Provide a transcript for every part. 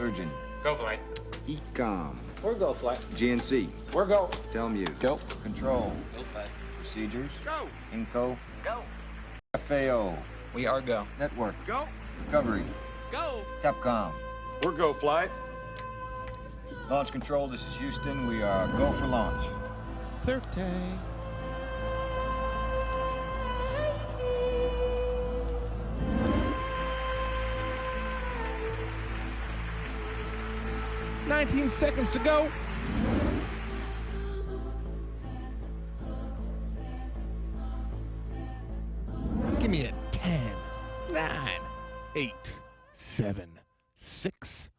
Surgeon. Go flight. Ecom. We're go flight. GNC. We're go. Telmute. Go. Control. Go flight. Procedures. Go. Inco. Go. FAO. We are go. Network. Go. Recovery. Go. Capcom. We're go flight. Launch control, this is Houston. We are go for launch. 30. $19 to go. Give me a 10, 9, 8, 7, 6.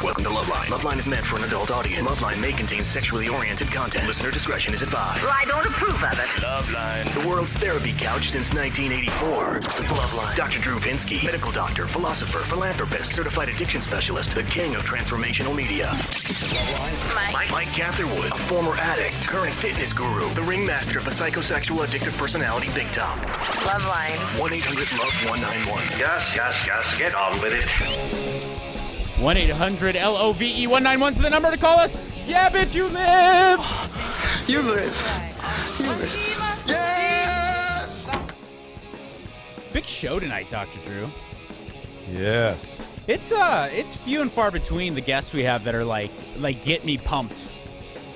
Welcome to LoveLine. LoveLine is meant for an adult audience. LoveLine may contain sexually oriented content. Listener discretion is advised. Well, I don't approve of it. LoveLine, the world's therapy couch since 1984. LoveLine. Dr. Drew Pinsky, medical doctor, philosopher, philanthropist, certified addiction specialist, the king of transformational media. LoveLine. Mike Catherwood, a former addict, current fitness guru, the ringmaster of a psychosexual addictive personality big top. LoveLine. 1-800-LOVE-191. Yes, get on with it. 1-800-LOVE-191 is the number to call us. Yeah, bitch, you live. You live. You live. Yes! Big show tonight, Dr. Drew. Yes. It's few and far between the guests we have that are like get me pumped.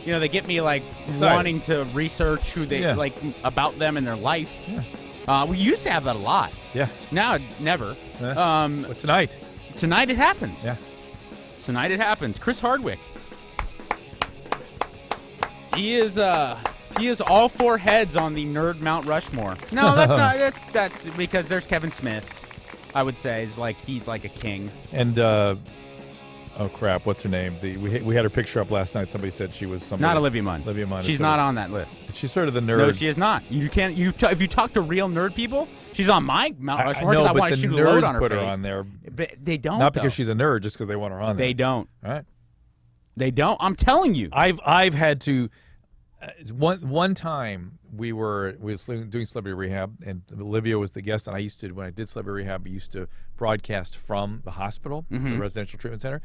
You know, they get me like Excited. wanting to research who they like about them and their life. Yeah. We used to have that a lot. Yeah. Now, never. But tonight. Tonight it happens. Yeah. Tonight it happens. Chris Hardwick. He is all four heads on the nerd Mount Rushmore. No, that's not. That's because there's Kevin Smith. I would say he's like a king. And oh crap, what's her name? We had her picture up last night. Somebody said she was somebody. Not Olivia Munn. Olivia Munn. She's not on that list. She's sort of the nerd. No, she is not. You can't. If you talk to real nerd people, she's on my Mount Rushmore. I know, I but want the to shoot a load nerds on her put her face. on there. But they don't. Not because she's a nerd, just because they want her on there. They don't. All right. They don't. I'm telling you. I've had to. One time we were doing Celebrity Rehab, and Olivia was the guest, and I used to, when I did Celebrity Rehab, I used to broadcast from the hospital, the residential treatment center,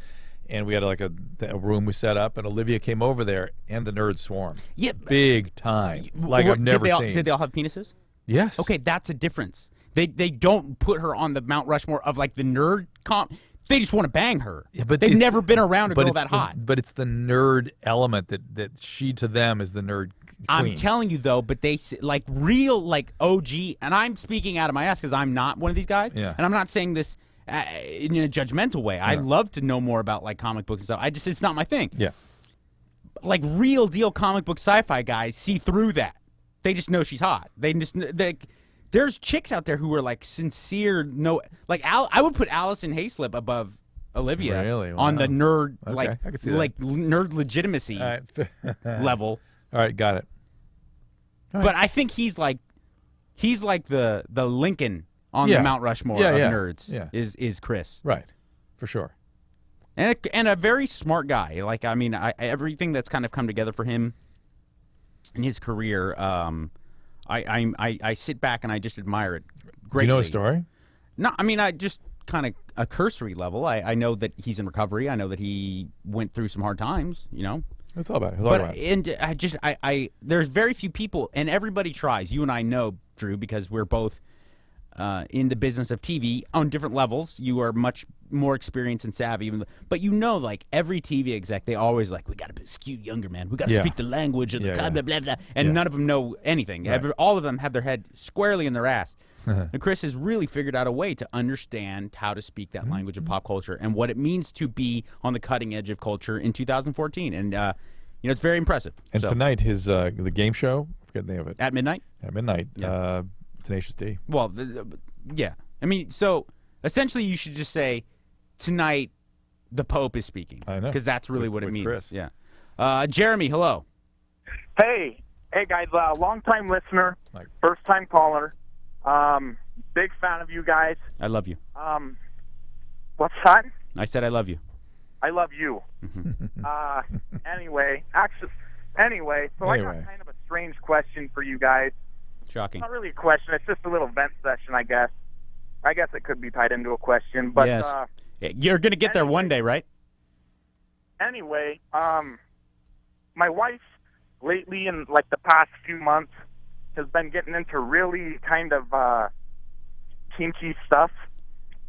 and we had like a room we set up, and Olivia came over there, and the nerds swarmed. Yeah, big time, like I've never seen. Did they all have penises? Yes. Okay, that's a difference. They don't put her on the Mount Rushmore of like the nerd comp. They just want to bang her. Yeah, but they've never been around a girl that hot. But it's the nerd element that she to them is the nerd queen. I'm telling you though, but they like real like OG, and I'm speaking out of my ass because I'm not one of these guys. Yeah. And I'm not saying this in a judgmental way. I love to know more about like comic books and stuff. It's not my thing. Yeah. Like real deal comic book sci-fi guys see through that. They just know she's hot. There's chicks out there who are like sincere. I would put Allison Hayslip above Olivia on the nerd I can see that. nerd legitimacy level. All right, got it. All right. But I think he's like the Lincoln on the Mount Rushmore of nerds. Yeah. Is Chris, right? For sure. And a very smart guy. Like I mean, everything that's kind of come together for him in his career. I sit back and I just admire it greatly. Do you know a story? No, I mean, I just kind of a cursory level. I know that he's in recovery. I know that he went through some hard times, you know. We'll talk about it. And there's very few people, and everybody tries. You and I know, Drew, because we're both in the business of TV on different levels. You are much more experienced and savvy. But you know, like every TV exec, they always like, we got to skew younger, man. We got to speak the language of the blah, blah, blah. And none of them know anything. Right. All of them have their head squarely in their ass. And Chris has really figured out a way to understand how to speak that language of pop culture and what it means to be on the cutting edge of culture in 2014. And, it's very impressive. And tonight, his the game show, I forget the name of it. At midnight? At midnight. Yeah. Tenacious D. Well, yeah. I mean, so essentially you should just say, tonight the Pope is speaking. I know. Because that's really what it means. Chris. Yeah. Jeremy, hello. Hey guys, long-time listener, first-time caller. Big fan of you guys. I love you. What's that? I said I love you. I love you. Anyway, so I got kind of a strange question for you guys. Shocking. Not really a question. It's just a little vent session, I guess. I guess it could be tied into a question, but Yes. You're going to get there one day, right? anyway, my wife lately in like the past few months has been getting into really kind of kinky stuff,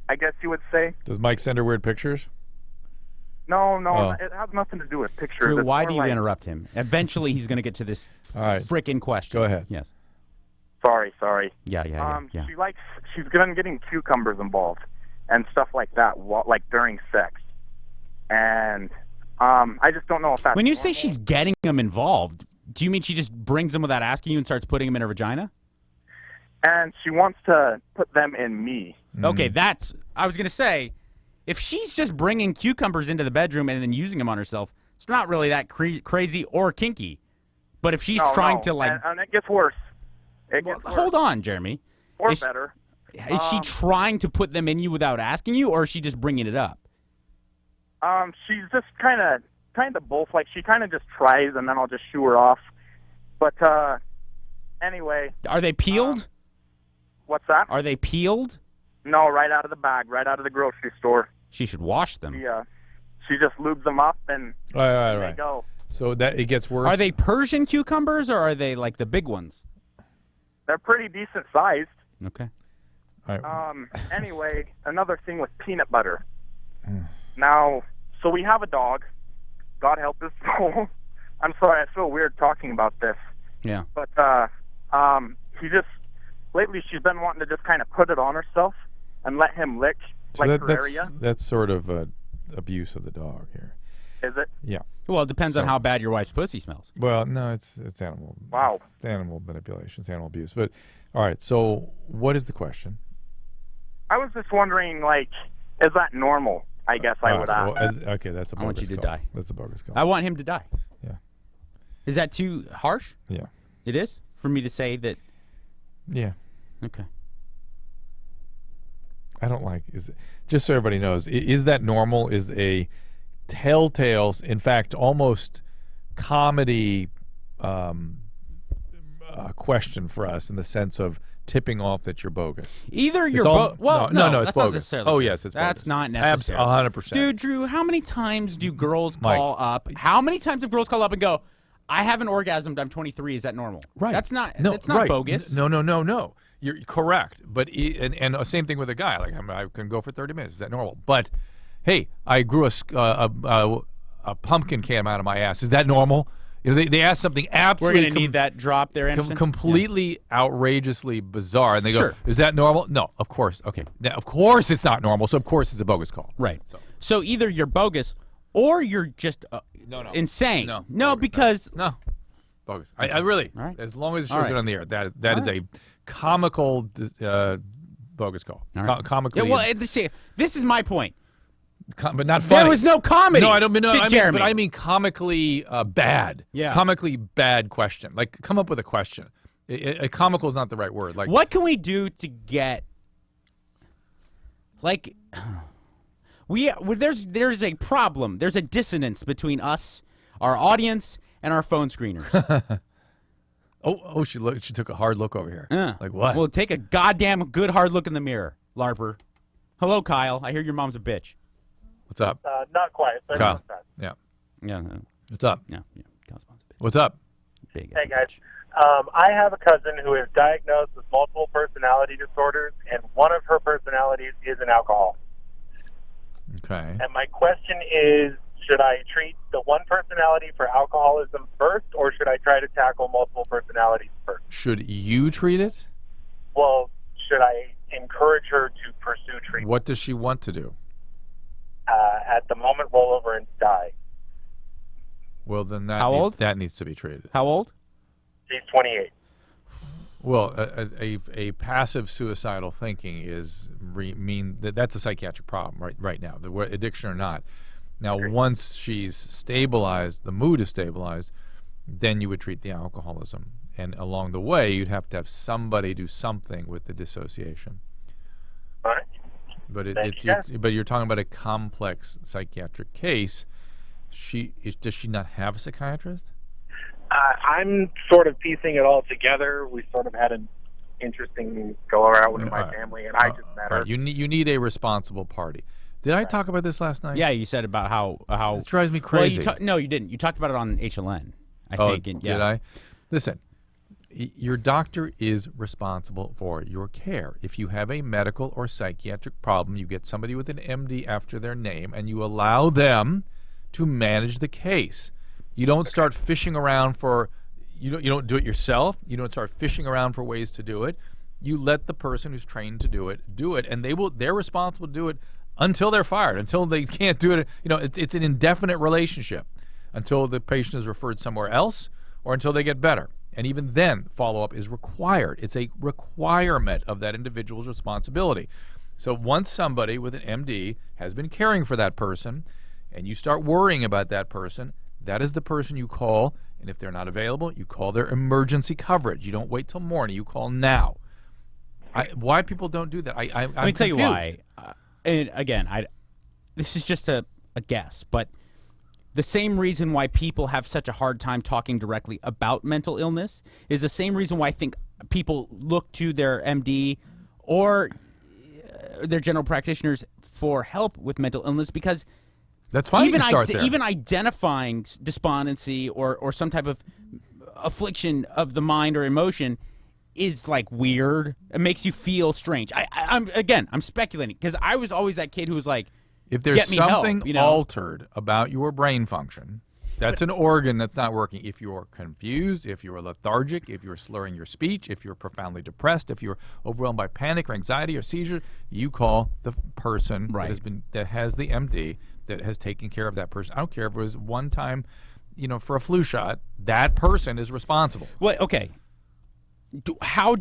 I guess you would say. Does Mike send her weird pictures? No, Oh. it has nothing to do with pictures. Drew, It's why more do you like- interrupt him? Eventually, he's going to get to this All right. frickin' question. Go ahead. Yes. Sorry. Yeah. She's been getting cucumbers involved and stuff like that, like during sex. And I just don't know if that's When you say normal. she's getting them involved, do you mean she just brings them without asking you and starts putting them in her vagina? And she wants to put them in me. Okay, I was going to say, if she's just bringing cucumbers into the bedroom and then using them on herself, it's not really that crazy or kinky. But if she's trying to, like... And it gets worse. It gets worse. Hold on, Jeremy. Or Is- better. Is she trying to put them in you without asking you, or is she just bringing it up? She's just kind of both. Like, she kind of just tries, and then I'll just shoo her off. But, anyway. Are they peeled? What's that? Are they peeled? No, right out of the bag, right out of the grocery store. She should wash them. She just lubes them up, and Right. they go. So that it gets worse. Are they Persian cucumbers, or are they like the big ones? They're pretty decent sized. Okay. All right. Anyway, another thing with peanut butter. Now, so we have a dog. God help his soul. I'm sorry, I feel weird talking about this. Yeah. But lately she's been wanting to just kind of put it on herself and let him lick So like her area. that's sort of abuse of the dog here. Is it? Yeah. Well, it depends on So- how bad your wife's pussy smells. Well, no, it's animal. Wow. It's animal manipulation. It's animal abuse. But all right. So what is the question? I was just wondering, like, is that normal? I guess I would ask. Okay, that's a bogus I want you to call. die. That's a bogus call. I want him to die. Yeah. Is that too harsh? Yeah. It is? For me to say that? Yeah. Okay. I don't like. Just so everybody knows, is that normal? Is a telltale, in fact, almost comedy question for us in the sense of tipping off that you're bogus. Either you're no, it's that's not bogus. necessarily Oh true. yes, it's That's bogus. not necessary. 100%. Dude, Drew, how many times do girls Mike. call up? How many times have girls call up and go, I haven't orgasmed, I'm 23, is that normal? Right. That's not right. bogus. No. You're correct. But and same thing with a guy. Like I can go for 30 minutes. Is that normal? But hey, I grew a pumpkin came out of my ass. Is that normal? You know, they ask something We're absolutely going to need that drop there, Anderson. completely outrageously bizarre, and they go, Sure. "Is that normal?" No, of course. Okay, now, of course it's not normal. So of course it's a bogus call. Right. So either you're bogus or you're just No. insane. No. No, Bogus. because No, bogus. I really. All right. As long as the All show's right. been on the air, that is a comical bogus call. All right. Comically. Yeah, well, this is my point. But not funny. There was no comedy. No, I don't mean no. to I mean, Jeremy. but I mean comically bad. Yeah. Comically bad question. Like, come up with a question. Comical is not the right word. Like, What can we do to get like there's a problem. There's a dissonance between us, our audience, and our phone screeners. Oh, she took a hard look over here. Like what? Well, take a goddamn good hard look in the mirror, LARPer. Hello, Kyle. I hear your mom's a bitch. What's up? Not quite. But Kyle. Yeah. Yeah. What's up? Yeah. Kyle's mom's a bitch. What's up? Big. Hey guys, I have a cousin who is diagnosed with multiple personality disorders, and one of her personalities is an alcohol. Okay. And my question is, should I treat the one personality for alcoholism first, or should I try to tackle multiple personalities first? Should you treat it? Well, should I encourage her to pursue treatment? What does she want to do? At the moment, roll over and die. Well, then that How old? that needs to be treated. How old? She's 28. Well, a passive suicidal thinking that's a psychiatric problem right now, addiction or not. Now, once she's stabilized, the mood is stabilized, then you would treat the alcoholism, and along the way, you'd have to have somebody do something with the dissociation. All right. But Yes. but you're talking about a complex psychiatric case. Does she not have a psychiatrist? I'm sort of piecing it all together. We sort of had an interesting go around with my All right. family, and I just met All her. right. You need a responsible party. Did I talk about this last night? Yeah, you said about how It drives me well, crazy. no, you didn't. You talked about it on HLN. I think. And, yeah. Did I? Listen, your doctor is responsible for your care. If you have a medical or psychiatric problem, you get somebody with an MD after their name, and you allow them to manage the case. You don't start fishing around for. You don't do it yourself. You don't start fishing around for ways to do it. You let the person who's trained to do it, and they're responsible to do it until they're fired, until they can't do it. It's an indefinite relationship until the patient is referred somewhere else or until they get better. And even then, follow-up is required. It's a requirement of that individual's responsibility. So once somebody with an MD has been caring for that person and you start worrying about that person, that is the person you call. And if they're not available, you call their emergency coverage. You don't wait till morning. You call now. Why people don't do that? I'm Let me tell you confused. why. And again, this is just a guess, but the same reason why people have such a hard time talking directly about mental illness is the same reason why I think people look to their MD or their general practitioners for help with mental illness, because that's fine. Even, you start there. even identifying despondency or some type of affliction of the mind or emotion is like weird. It makes you feel strange. I'm speculating because I was always that kid who was like, if there's get me something help, altered about your brain function, that's an organ that's not working. If you're confused, if you're lethargic, if you're slurring your speech, if you're profoundly depressed, if you're overwhelmed by panic or anxiety or seizure, you call the person that has the MD that has taken care of that person. I don't care if it was one time, for a flu shot. That person is responsible. Well, okay. How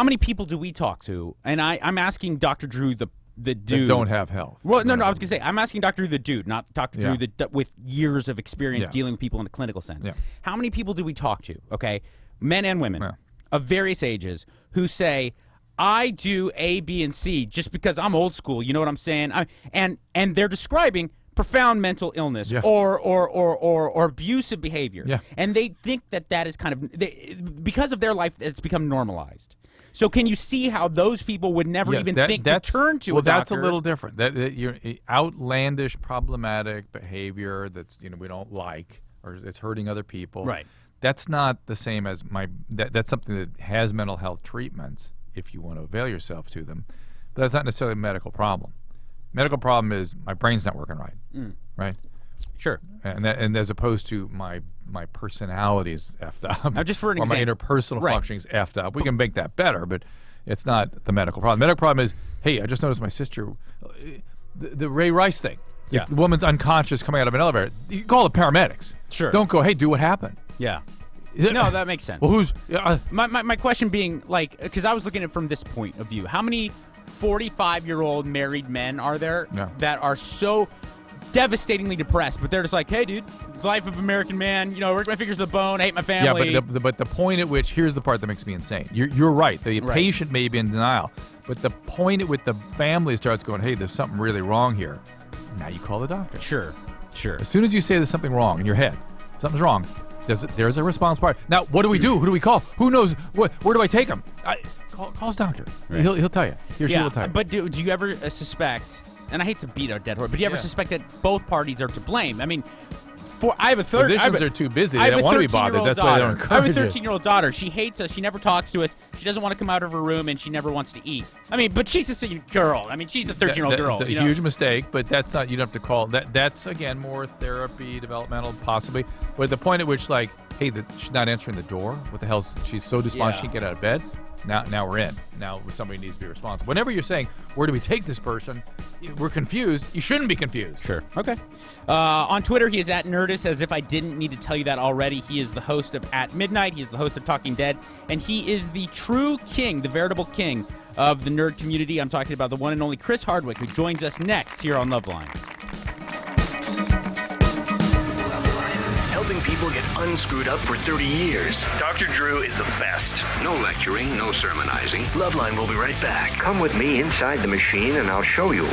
many people do we talk to? And I'm asking Dr. Drew the dude that don't have health. Well, no, I was gonna say I'm asking Dr. Drew the dude, not Dr. Drew with years of experience Yeah. dealing with people in a clinical sense. Yeah. How many people do we talk to? Okay, men and women of various ages who say, I do A, B, and C just because I'm old school. You know what I'm saying? And they're describing profound mental illness or abusive behavior. Yeah. And they think that is kind of because of their life, it's become normalized. So can you see how those people would never even think to turn to a doctor? Well, that's a little different. That you're outlandish, problematic behavior that's we don't like, or it's hurting other people. Right. That's not the same as that's something that has mental health treatments if you want to avail yourself to them, but that's not necessarily a medical problem. Medical problem is my brain's not working right, right? Sure. And as opposed to my personality is effed up. Now, just for an or example, my interpersonal functioning is effed up. We can make that better, but it's not the medical problem. The medical problem is, hey, I just noticed my sister, the Ray Rice thing. Yeah. If the woman's unconscious coming out of an elevator, you call the paramedics. Sure. Don't go, hey, do what happened? Yeah. No, that makes sense. Well, who's... My question being, like, because I was looking at it from this point of view. How many 45-year-old married men are there that are so devastatingly depressed, but they're just like, hey, dude, life of American man, work my fingers to the bone, I hate my family. Yeah, but the point at which, here's the part that makes me insane. You're right. The patient may be in denial, but the point at which the family starts going, hey, there's something really wrong here, now you call the doctor. Sure. As soon as you say there's something wrong in your head, something's wrong, there's a response part. Now, what do we do? Who do we call? Who knows? Where do I take him? Call his doctor. Right. He'll tell you. He or she will tell you. But do you ever suspect, and I hate to beat a dead horse, but do you ever suspect that both parties are to blame? I mean, I have a physicians are too busy. They don't want to be bothered. That's why they don't encourage it. I have a 13-year-old daughter. She hates us. She never talks to us. She doesn't want to come out of her room, and she never wants to eat. I mean, but she's a girl. I mean, she's a 13-year-old girl. It's a huge mistake, but that's not. You don't have to call that. That's again more therapy, developmental, possibly. But the point at which, like, hey, she's not answering the door. What the hell? She's so despondent she can't get out of bed. Now we're in. Now somebody needs to be responsible. Whenever you're saying, where do we take this person? We're confused. You shouldn't be confused. Sure. Okay. On Twitter, he is at Nerdist, as if I didn't need to tell you that already. He is the host of At Midnight. He is the host of Talking Dead. And he is the true king, the veritable king of the nerd community. I'm talking about the one and only Chris Hardwick, who joins us next here on LoveLine. Helping people get unscrewed up for 30 years. Dr. Drew is the best. No lecturing, no sermonizing. LoveLine will be right back. Come with me inside the machine and I'll show you.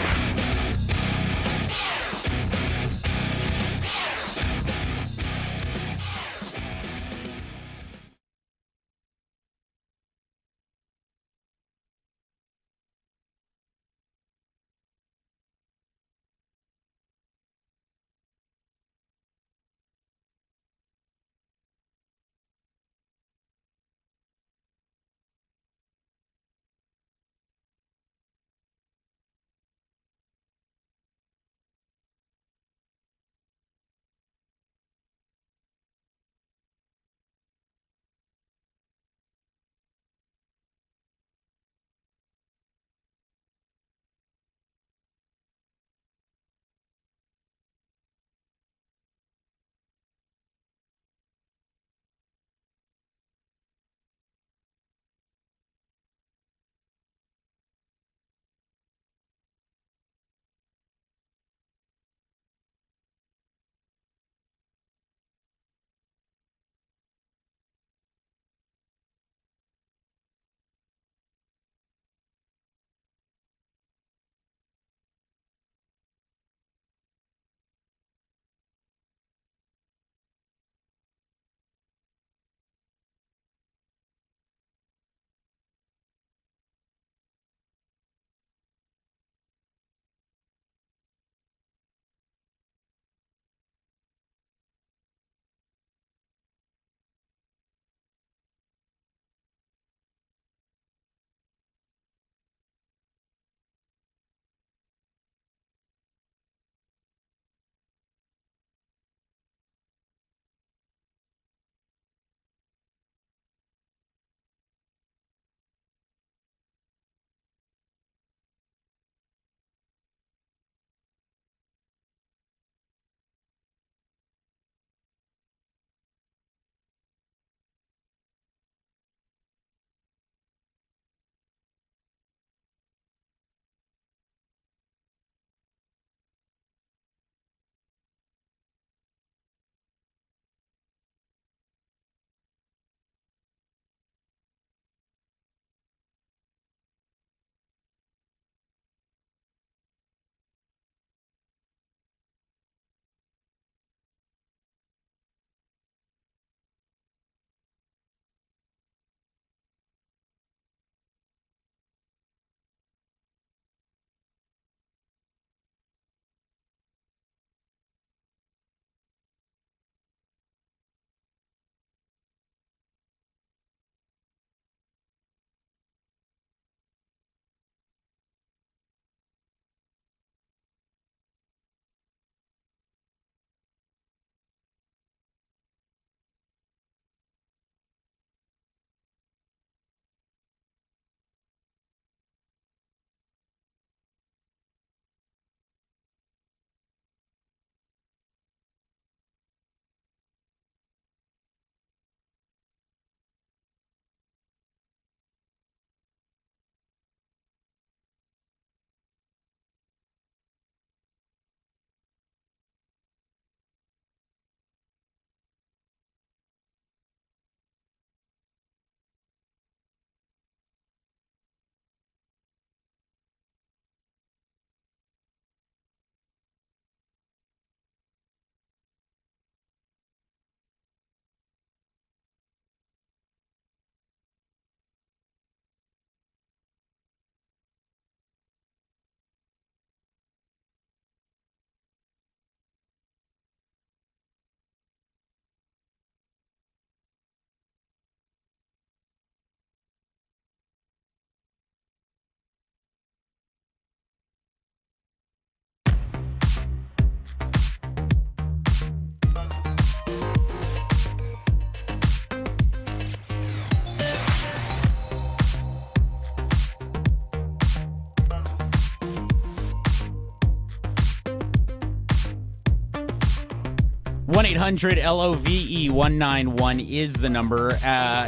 1-800-LOVE-191 is the number.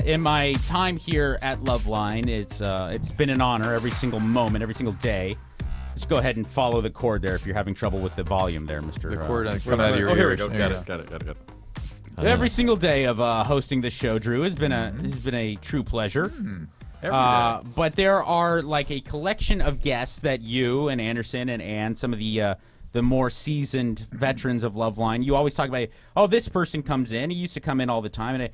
In my time here at LoveLine, it's been an honor every single moment, every single day. Just go ahead and follow the cord there if you're having trouble with the volume there, Mr. The cord coming out of your ears. Here we go. Got it. Every single day of hosting this show, Drew, has been a true pleasure. Every day. But there are like a collection of guests that you and Anderson and Ann, some of the more seasoned veterans of LoveLine, you always talk about, oh, this person comes in. He used to come in all the time.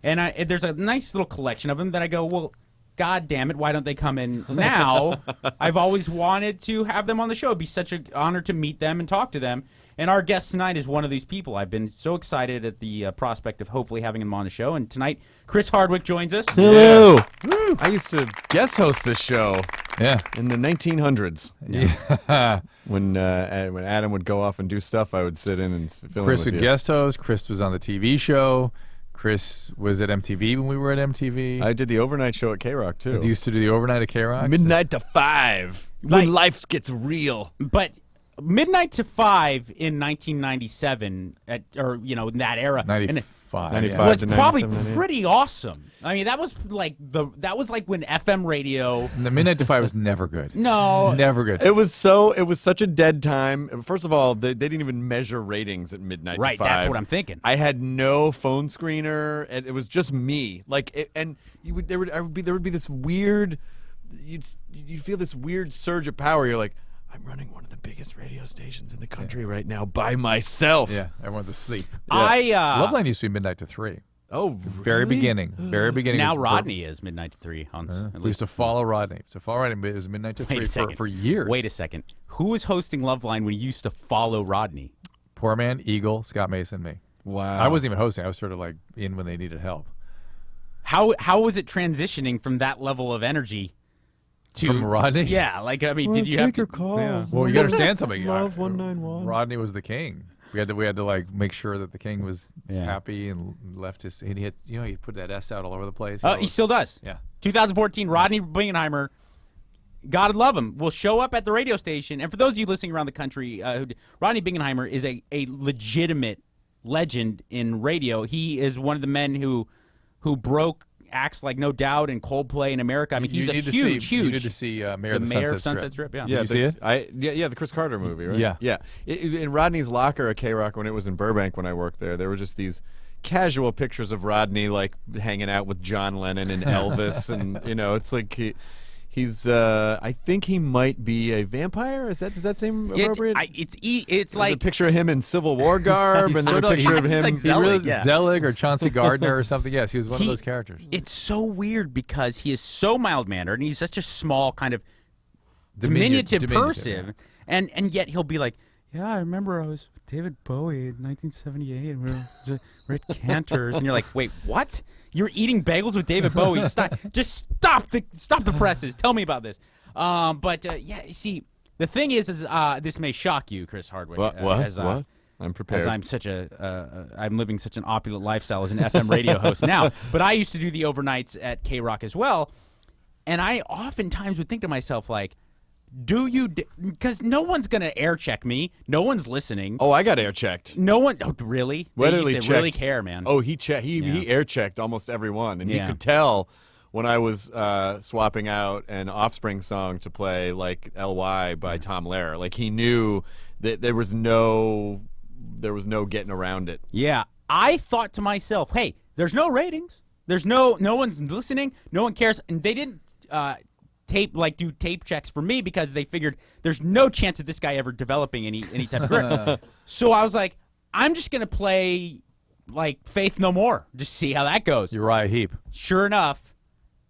And there's a nice little collection of them that I go, well, God damn it, why don't they come in now? I've always wanted to have them on the show. It'd be such an honor to meet them and talk to them. And our guest tonight is one of these people. I've been so excited at the prospect of hopefully having him on the show. And tonight, Chris Hardwick joins us. Hello. Yeah. I used to guest host this show. Yeah. In the 1900s. Yeah. When Adam would go off and do stuff, I would sit in and fill Chris in with would you. guest host. Chris was on the TV show. Chris was at MTV when we were at MTV. I did the overnight show at K-Rock, too. You used to do the overnight at K-Rock? Midnight to 5. When life gets real. But midnight to 5 in 1997, in that era. 95. 95 was to probably 97, pretty awesome. I mean, that was like when FM radio. The midnight to 5 was never good. No, never good. It was such a dead time. First of all, they didn't even measure ratings at midnight to 5. Right, that's what I'm thinking. I had no phone screener, and it was just me. There would be this weird. You'd feel this weird surge of power. You're like, I'm running one of the biggest radio stations in the country right now by myself. Yeah, everyone's asleep. Yeah. LoveLine used to be midnight to 3. Oh, Very beginning. Now Rodney is midnight to 3. We used to follow Rodney. It was midnight to 3 for years. Wait a second. Who was hosting LoveLine when you used to follow Rodney? Poor Man, Eagle, Scott Mason, me. Wow. I wasn't even hosting. I was sort of like in when they needed help. How was it transitioning from that level of energy From Rodney? Yeah, did you have to calls? Yeah. Well, you got to understand something. Love 191. Rodney was the king. We had to like make sure that the king was happy and left his. And he had, he put that S out all over the place. He still does. Yeah. 2014, Rodney Bingenheimer. God love him. Will show up at the radio station. And for those of you listening around the country, Rodney Bingenheimer is a legitimate legend in radio. He is one of the men who broke acts like No Doubt and Coldplay in America. I mean, he's huge. You need to see Mayor of Sunset Strip. Yeah. Yeah, Did you see it? The Chris Carter movie, right? Yeah. Yeah. In Rodney's locker at K-Rock when it was in Burbank when I worked there were just these casual pictures of Rodney like hanging out with John Lennon and Elvis and it's like he's I think he might be a vampire. Does that seem appropriate? It's like a picture of him in Civil War garb and then a picture of him like Zelig or Chauncey Gardner or something. Yes, he was one of those characters. It's so weird because he is so mild-mannered and he's such a small kind of diminutive person, and yet he'll be like, yeah, I remember I was with David Bowie in 1978 and we're at Cantor's, and you're like, wait, what? You're eating bagels with David Bowie? Stop the presses. Tell me about this. See, the thing is this may shock you, Chris Hardwick. What? I'm prepared. As I'm living such an opulent lifestyle as an FM radio host now. But I used to do the overnights at K-Rock as well, and I oftentimes would think to myself like, because no one's going to air check me. No one's listening. Oh, I got air checked. No one. Oh, really? Weatherly they checked. Really care, man. Oh, he air checked almost everyone, and you could tell when I was swapping out an Offspring song to play like "Ly" by Tom Lehrer. Like he knew that there was no getting around it. Yeah, I thought to myself, hey, there's no ratings. There's no one's listening. No one cares, and they didn't. Do tape checks for me because they figured there's no chance of this guy ever developing any type of career. So I was like, I'm just gonna play like Faith No More, just see how that goes. Uriah Heep. Sure enough,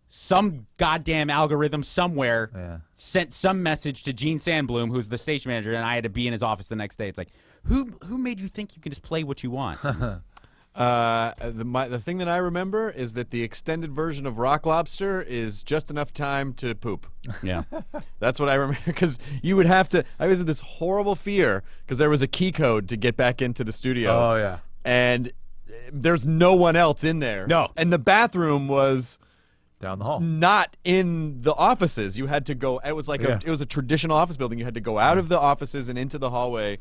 some goddamn algorithm somewhere sent some message to Gene Sandblum, who's the station manager, and I had to be in his office the next day. It's like, who made you think you can just play what you want? The thing that I remember is that the extended version of Rock Lobster is just enough time to poop. Yeah. That's what I remember, because you would have to. I was in this horrible fear because there was a key code to get back into the studio. Oh, yeah. And there's no one else in there. No. And the bathroom was down the hall, not in the offices. You had to go. It was like it was a traditional office building. You had to go out of the offices and into the hallway.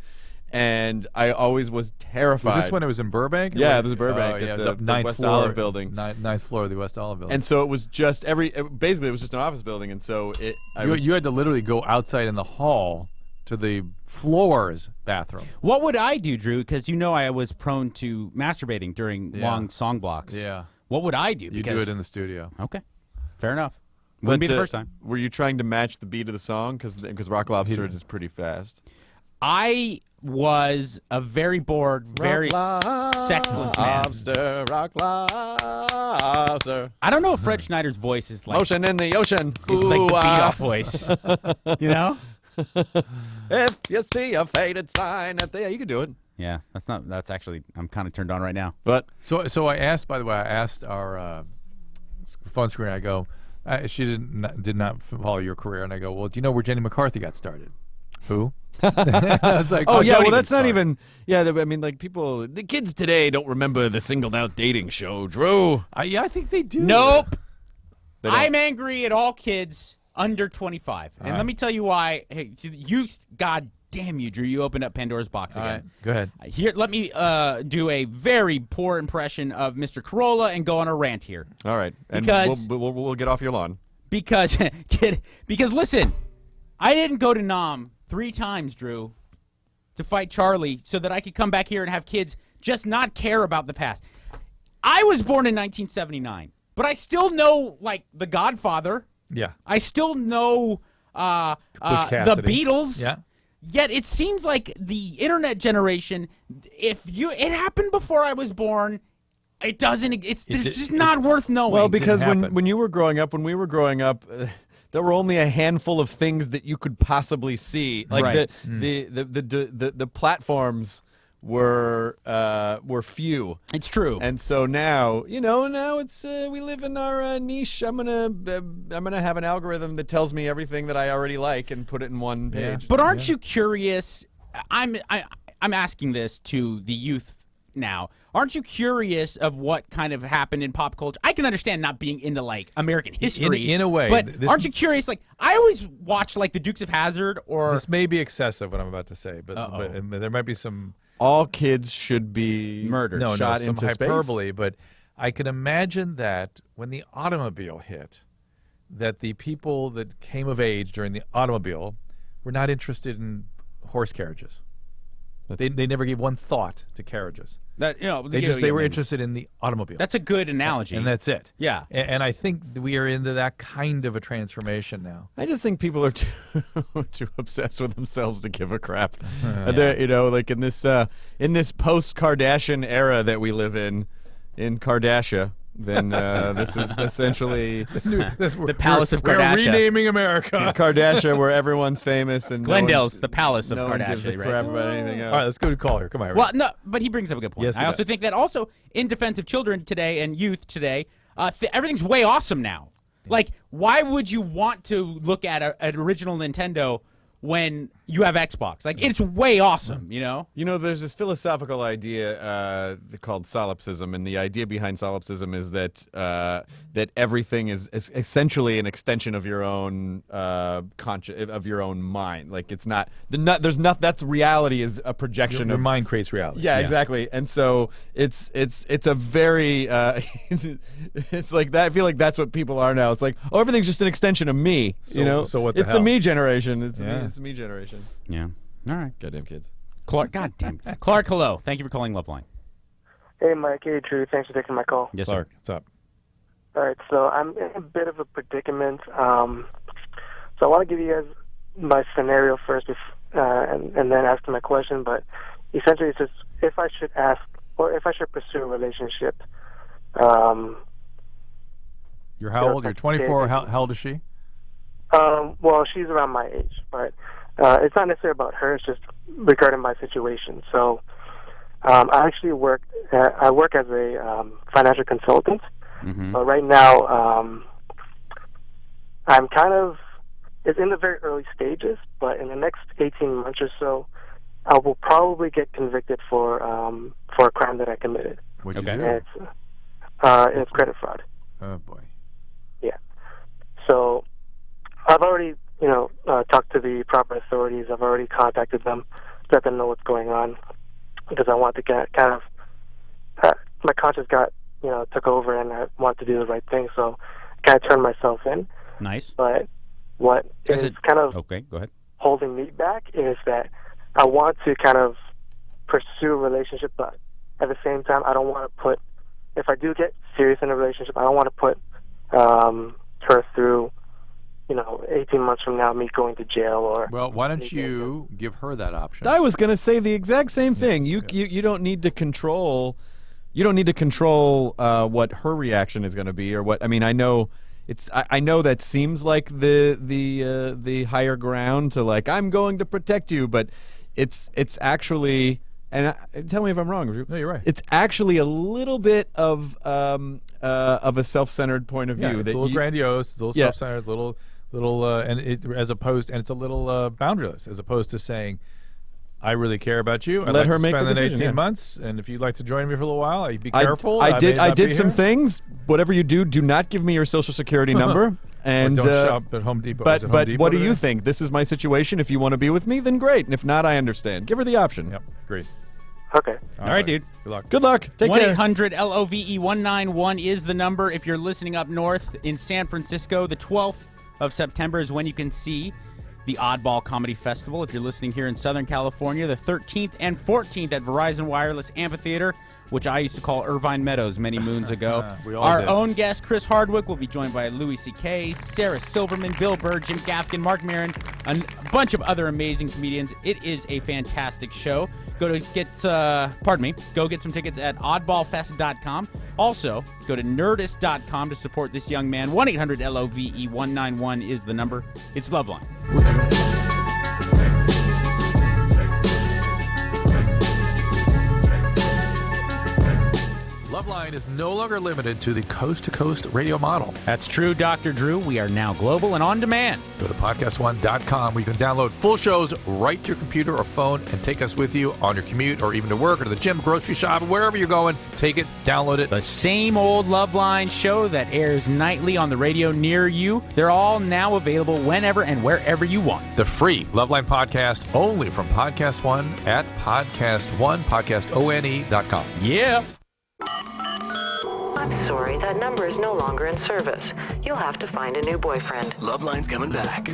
and I always was terrified. Was this when it was in Burbank? Yeah, it was in Burbank yeah, at it was the up ninth West floor, Olive building. Ninth floor of the West Olive building. And so it was just basically it was just an office building, and so you had to literally go outside in the hall to the floor's bathroom. What would I do, Drew? Because I was prone to masturbating during long song blocks. Yeah. What would I do? You do it in the studio. Okay, fair enough. Wouldn't be the first time. Were you trying to match the beat of the song? Because Rock Lobster is pretty fast. I was a very bored, very sexless man. Lobster, Rock Lobster. I don't know if Fred Schneider's voice is like Ocean in the ocean. It's like the beat-off voice. You know? If you see a faded sign at the... Yeah, you can do it. Yeah, that's actually... I'm kind of turned on right now. But So I asked, by the way, our phone screen, I go, she did not follow your career, and I go, well, do you know where Jenny McCarthy got started? Who? I was like, oh yeah, well don't that's even not start. even. Yeah, I mean, like the kids today don't remember the singled out dating show, Drew. Yeah, I think they do. Nope. They don't. I'm angry at all kids under 25. And let me tell you why. Hey, God damn you, Drew. You opened up Pandora's box again. All right, go ahead. Here, let me do a very poor impression of Mr. Corolla and go on a rant here. All right, and Because we'll get off your lawn. Because listen, I didn't go to Nam 3 times, Drew, to fight Charlie so that I could come back here and have kids just not care about the past. I was born in 1979, but I still know, like, The Godfather. Yeah. I still know the Beatles. Yeah. Yet it seems like the internet generation, it happened before I was born. It doesn't. It's just not worth knowing. Well, because when you were growing up, when we were growing up, there were only a handful of things that you could possibly see. Like Right. the platforms were few. It's true. And so now, now it's we live in our niche. I'm gonna have an algorithm that tells me everything that I already like and put it in one page. But aren't you curious? I'm asking this to the youth now. Aren't you curious of what kind of happened in pop culture? I can understand not being into like American history in a way, but aren't you curious? Like I always watch like the Dukes of Hazzard or This may be excessive what I'm about to say, but there might be some. All kids should be murdered, shot some into hyperbole, space. but I can imagine that when the automobile hit, that the people that came of age during the automobile were not interested in horse carriages. They never gave one thought to carriages. They were interested in the automobile. That's a good analogy, and that's it. Yeah, and I think we are into that kind of a transformation now. I just think people are too obsessed with themselves to give a crap. Yeah. They're, like in this post-Kardashian era that we live in Kardashian. Then this is essentially the Palace of Kardashian. We're renaming America. Kardashian, where everyone's famous and Glendale's the Palace of no Kardashian. one gives a crap about anything else. All right, let's go to caller. Come on. Well, no, but he brings up a good point. Yes, he I also does. think that also in defense of children today and youth today, everything's way awesome now. Like, why would you want to look at an original Nintendo when you have Xbox? Like, it's way awesome, you know? You know, there's this philosophical idea called solipsism, and the idea behind solipsism is that that everything is essentially an extension of your own of your own mind. Like it's not that's reality is a projection Your of mind creates reality. Yeah, exactly. And so it's a very it's like that. I feel like that's what people are now. It's like, oh, everything's just an extension of me. So what the it's hell? the me generation. It's the me generation. Yeah. All right. Goddamn kids. Clark, goddamn. Clark, hello. Thank you for calling LoveLine. Hey, Mike. Hey, Drew. Thanks for taking my call. Yes, Clark, sir. what's up? All right, so I'm in a bit of a predicament. So I want to give you guys my scenario first, and then ask my question. But essentially, it's just if I should ask or if I should pursue a relationship. You're how old? You're 24. How old is she? Well, she's around my age, but it's not necessarily about her. It's just regarding my situation. So I actually work as a financial consultant. Mm-hmm. But right now, I'm it's in the very early stages, but in the next 18 months or so, I will probably get convicted for a crime that I committed. What'd you And do? it's credit fraud. Oh, boy. Yeah. So I've already, talked to the proper authorities. I've already contacted them let them know what's going on, because I want to get kind of my conscience got took over, and I want to do the right thing, so I kind of turned myself in. Nice. But what is kind of okay? Go ahead. Holding me back is that I want to kind of pursue a relationship, but at the same time, I don't want to put. If I do get serious in a relationship, I don't want to put her through, 18 months from now, me going to jail or. Well, why don't you give her that option? I was going to say the exact same thing. You don't need to control. You don't need to control what her reaction is going to be, or what. I mean, I know I know that seems like the higher ground to, like, I'm going to protect you, but it's actually. And tell me if I'm wrong. No, you're right. It's actually a little bit of a self-centered point of view. Yeah, it's a little grandiose, it's a little self-centered, little, and it's a little boundaryless, as opposed to saying, I really care about you. I'd Let like her to make spend the the decision, 18 months, and if you'd like to join me for a little while, be careful. I did some here. things. Whatever you do, do not give me your social security number. And don't shop at Home Depot. But Home Depot what do you there? think? This is my situation. If you want to be with me, then great. And if not, I understand. Give her the option. Yep, great. Okay. All right, dude. Good luck. Good luck. Take care. 1-800-LOVE-191 is the number. If you're listening up north in San Francisco, the 12th of September is when you can see the Oddball Comedy Festival. If you're listening here in Southern California, the 13th and 14th at Verizon Wireless Amphitheater, which I used to call Irvine Meadows many moons ago. Our own guest, Chris Hardwick, will be joined by Louis C.K., Sarah Silverman, Bill Burr, Jim Gaffigan, Mark Maron, a bunch of other amazing comedians. It is a fantastic show. Go get some tickets at oddballfest.com. Also, go to nerdist.com to support this young man. 1-800-LOVE-191 is the number. It's LoveLine. LoveLine is no longer limited to the coast-to-coast radio model. That's true, Dr. Drew. We are now global and on demand. Go to podcastone.com, where you can download full shows right to your computer or phone and take us with you on your commute or even to work or to the gym, grocery shop, wherever you're going. Take it, download it. The same old LoveLine show that airs nightly on the radio near you. They're all now available whenever and wherever you want. The free LoveLine podcast only from Podcast One at podcastone.com. Yeah. I'm sorry, that number is no longer in service. You'll have to find a new boyfriend. LoveLine's coming back.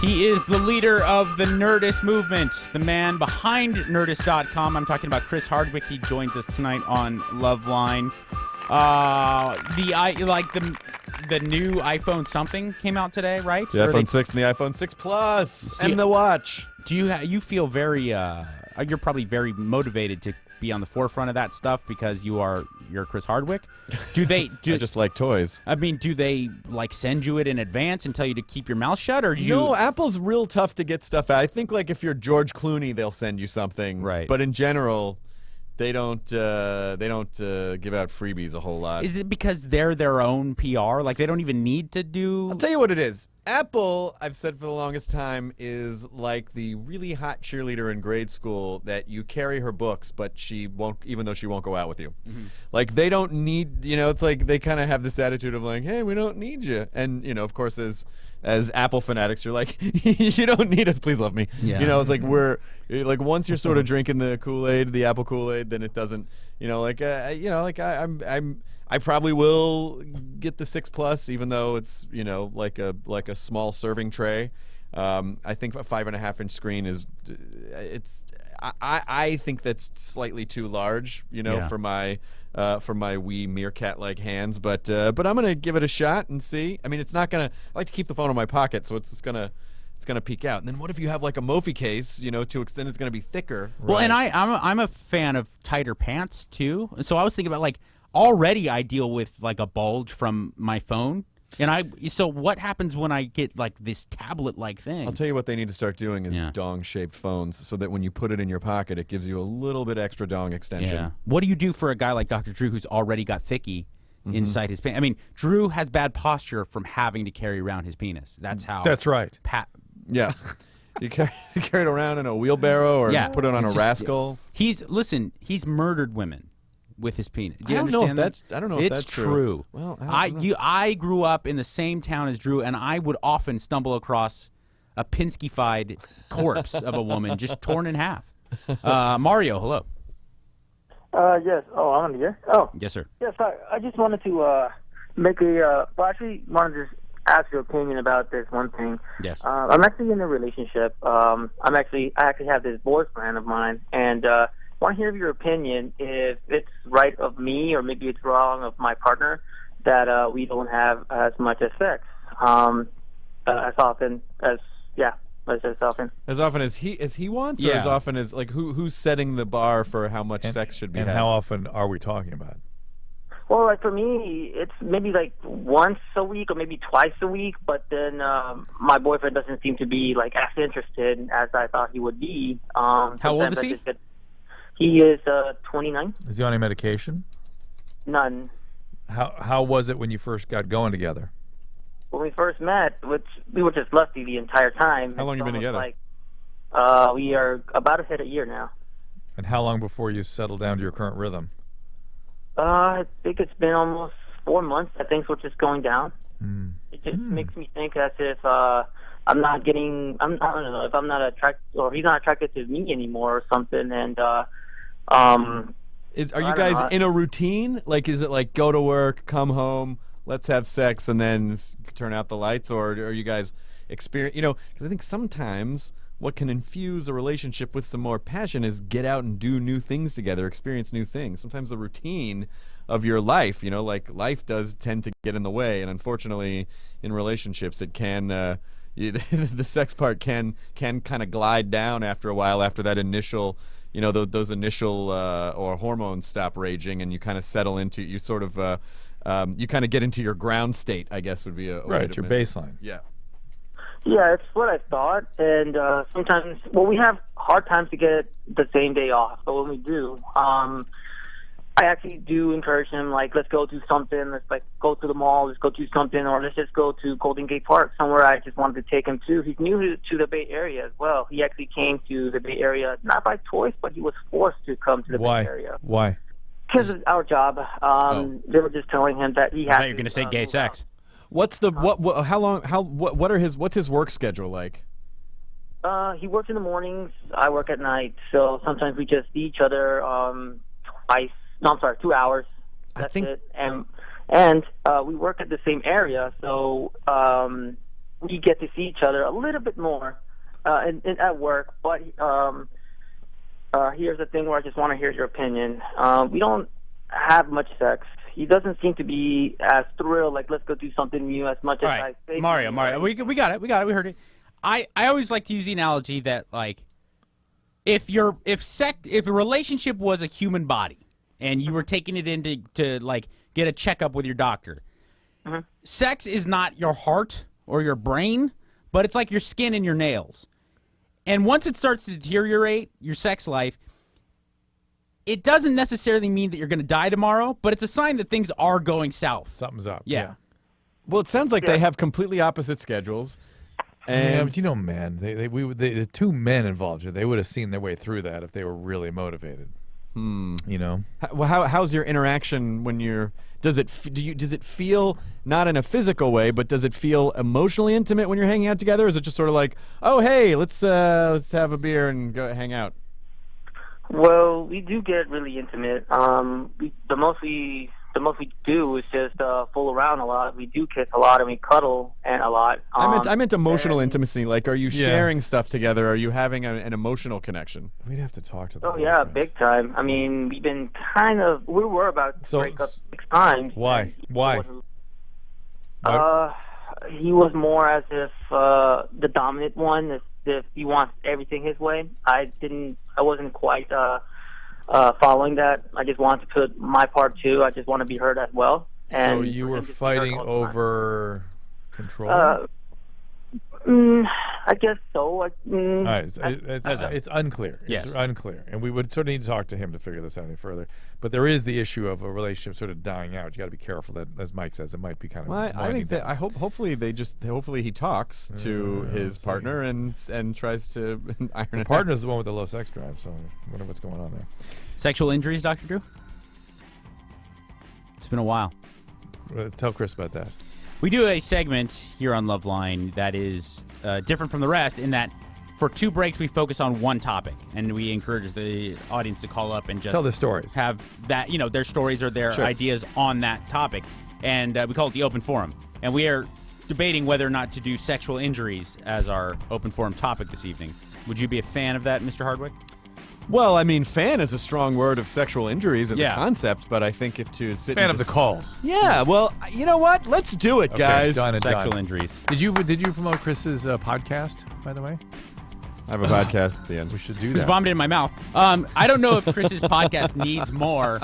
He is the leader of the Nerdist movement, the man behind Nerdist.com. I'm talking about Chris Hardwick. He joins us tonight on LoveLine. The new iPhone something came out today, right? The iPhone 6 and the iPhone 6 Plus and the watch. Do you feel very? You're probably very motivated to be on the forefront of that stuff because you're Chris Hardwick. I just like toys. I mean, do they like send you it in advance and tell you to keep your mouth shut, or No, Apple's real tough to get stuff out. I think like if you're George Clooney, they'll send you something. Right. But in general, they don't give out freebies a whole lot. Is it because they're their own PR? Like they don't even need to do. I'll tell you what it is. Apple, I've said for the longest time, is like the really hot cheerleader in grade school that you carry her books, but she won't, even though she won't go out with you. Mm-hmm. Like they don't need, it's like they kind of have this attitude of like, hey, we don't need you. And, of course, as Apple fanatics, you're like, you don't need us, please love me. Yeah. It's like once you're sort of drinking the Kool-Aid, the Apple Kool-Aid, then it doesn't, I probably will get the 6 Plus, even though it's like a small serving tray. I think a 5.5-inch screen is I think that's slightly too large, for my wee meerkat-like hands. But I'm gonna give it a shot and see. I mean, it's not gonna. I like to keep the phone in my pocket, so it's gonna peek out. And then what if you have like a Mophie case, to extend it's going to be thicker. Well, and I'm a fan of tighter pants too. And so I was thinking about like already I deal with like a bulge from my phone. And so what happens when I get like this tablet-like thing? I'll tell you what they need to start doing is dong-shaped phones, so that when you put it in your pocket, it gives you a little bit extra dong extension. Yeah. What do you do for a guy like Dr. Drew who's already got thicky inside his penis? I mean, Drew has bad posture from having to carry around his penis. That's how. That's right. Yeah. You carry it around in a wheelbarrow or just put it on a rascal. He's murdered women with his penis. Do you I don't know if understand that? that's true. Well, I grew up in the same town as Drew, and I would often stumble across a Pinsky-fied corpse of a woman just torn in half. Mario, hello. Yes. Oh, I'm on the air? Oh. Yes, sir. Yes, I just wanted to wanted to ask your opinion about this one thing. Yes. I'm actually in a relationship. I actually have this boyfriend of mine, and want to hear your opinion if it's right of me or maybe it's wrong of my partner that we don't have as much as sex as often as As often as he wants, or as often as like who's setting the bar for how much sex should be had? And how often are we talking about? Well, like for me, it's maybe like once a week or maybe twice a week. But then my boyfriend doesn't seem to be like as interested as I thought he would be. How old is he? He is 29. Is he on any medication? None. How was it when you first got going together? When we first met, we were just lusty the entire time. How long you been together? Like, we are about to hit a year now. And how long before you settled down to your current rhythm? I think it's been almost 4 months that things were just going down. It just makes me think as if I don't know, if I'm not attracted, or he's not attracted to me anymore or something. And are you guys in a routine? Like, is it like go to work, come home, let's have sex, and then turn out the lights, or are you guys experience? Because I think sometimes what can infuse a relationship with some more passion is get out and do new things together, experience new things. Sometimes the routine of your life, like life does tend to get in the way, and unfortunately, in relationships, it can. The sex part can kind of glide down after a while, after that initial, those initial or hormones stop raging, and you kind of settle into, you sort of, you kind of get into your ground state, I guess would be a way right, to your baseline. Yeah. Yeah, it's what I thought, and sometimes, we have hard times to get the same day off, but when we do, I actually do encourage him, like, let's go do something, let's, like, go to the mall, let's go do something, or let's just go to Golden Gate Park, somewhere I just wanted to take him to. He's new to the Bay Area as well. He actually came to the Bay Area, not by choice, but he was forced to come to the Bay Area. Why? Because of our job. They were just telling him that he has. I thought you were going to say gay sex. What's the what's his work schedule like? He works in the mornings. I work at night. So sometimes we just see each other 2 hours. That's it. And we work at the same area. So we get to see each other a little bit more at work. But here's the thing where I just want to hear your opinion. We don't have much sex. He doesn't seem to be as thrilled, like, let's go do something new as much as I say. Mario, we got it, we heard it. I always like to use the analogy that, like, if a relationship was a human body and you were taking it in to like get a checkup with your doctor, sex is not your heart or your brain, but it's like your skin and your nails. And once it starts to deteriorate, your sex life, it doesn't necessarily mean that you're going to die tomorrow, but it's a sign that things are going south. Something's up. Yeah. Well, it sounds like they have completely opposite schedules. And yeah, but you know, man, the two men involved here, they would have seen their way through that if they were really motivated. You know, how's your interaction when you're? Does it feel not in a physical way, but does it feel emotionally intimate when you're hanging out together? Or is it just sort of like, oh, hey, let's have a beer and go hang out? Well, we do get really intimate. The most we do is just fool around a lot. We do kiss a lot and we cuddle a lot. I meant emotional intimacy. Like, are you sharing stuff together? Are you having an emotional connection? We'd have to talk to them. Oh yeah, big time. I mean, we've been we were about to break up 6 times. Why? He was more as if the dominant one. If he wants everything his way. I wasn't quite following that. I just wanted to put my part too. I just want to be heard as well. And so you were fighting over control? I guess so. All right, it's unclear. Yes. It's unclear, and we would sort of need to talk to him to figure this out any further. But there is the issue of a relationship sort of dying out. You got to be careful that, as Mike says, it might be kind of. Well, I think that hopefully he talks to his partner and tries to iron it out. Partner's the one with the low sex drive, so I wonder what's going on there. Sexual injuries, Dr. Drew? It's been a while. Tell Chris about that. We do a segment here on LoveLine that is different from the rest in that for 2 breaks we focus on one topic, and we encourage the audience to call up and just tell their stories. Have that, their stories or their ideas on that topic, and we call it the open forum. And we are debating whether or not to do sexual injuries as our open forum topic this evening. Would you be a fan of that, Mr. Hardwick? Well, I mean, fan is a strong word of sexual injuries as a concept, but I think if to sit fan of the calls. Yeah, well, you know what? Let's do it, guys. Sexual injuries. Did you promote Chris's podcast, by the way? I have a podcast at the end. We should do It's that. vomited in my mouth. I don't know if Chris's podcast needs more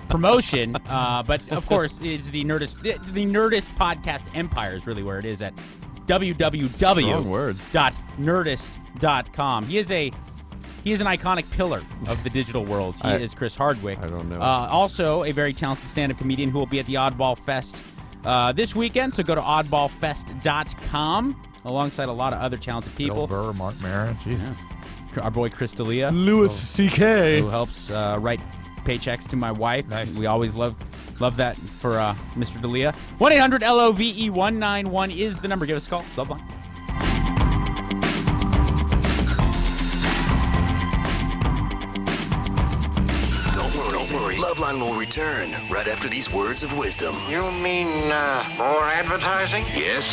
promotion, but of course, it's the Nerdist podcast empire is really where it is at www.nerdist.com. He is an iconic pillar of the digital world. He is Chris Hardwick. I don't know. Also, a very talented stand-up comedian who will be at the Oddball Fest this weekend. So go to oddballfest.com alongside a lot of other talented people. Bill Burr, Mark Maron, Jesus. Yeah. Our boy Chris D'Elia. Louis C.K. Who helps write paychecks to my wife. Nice. We always love that for Mr. D'Elia. 1-800-LOVE-191 is the number. Give us a call. It's LoveLine. Don't worry. LoveLine will return right after these words of wisdom. You mean more advertising? Yes.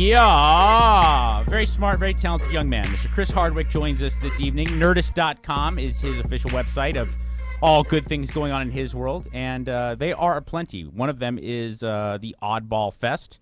Yeah. Very smart, very talented young man. Mr. Chris Hardwick joins us this evening. Nerdist.com is his official website of all good things going on in his world, and they are aplenty. One of them is the Oddball Fest.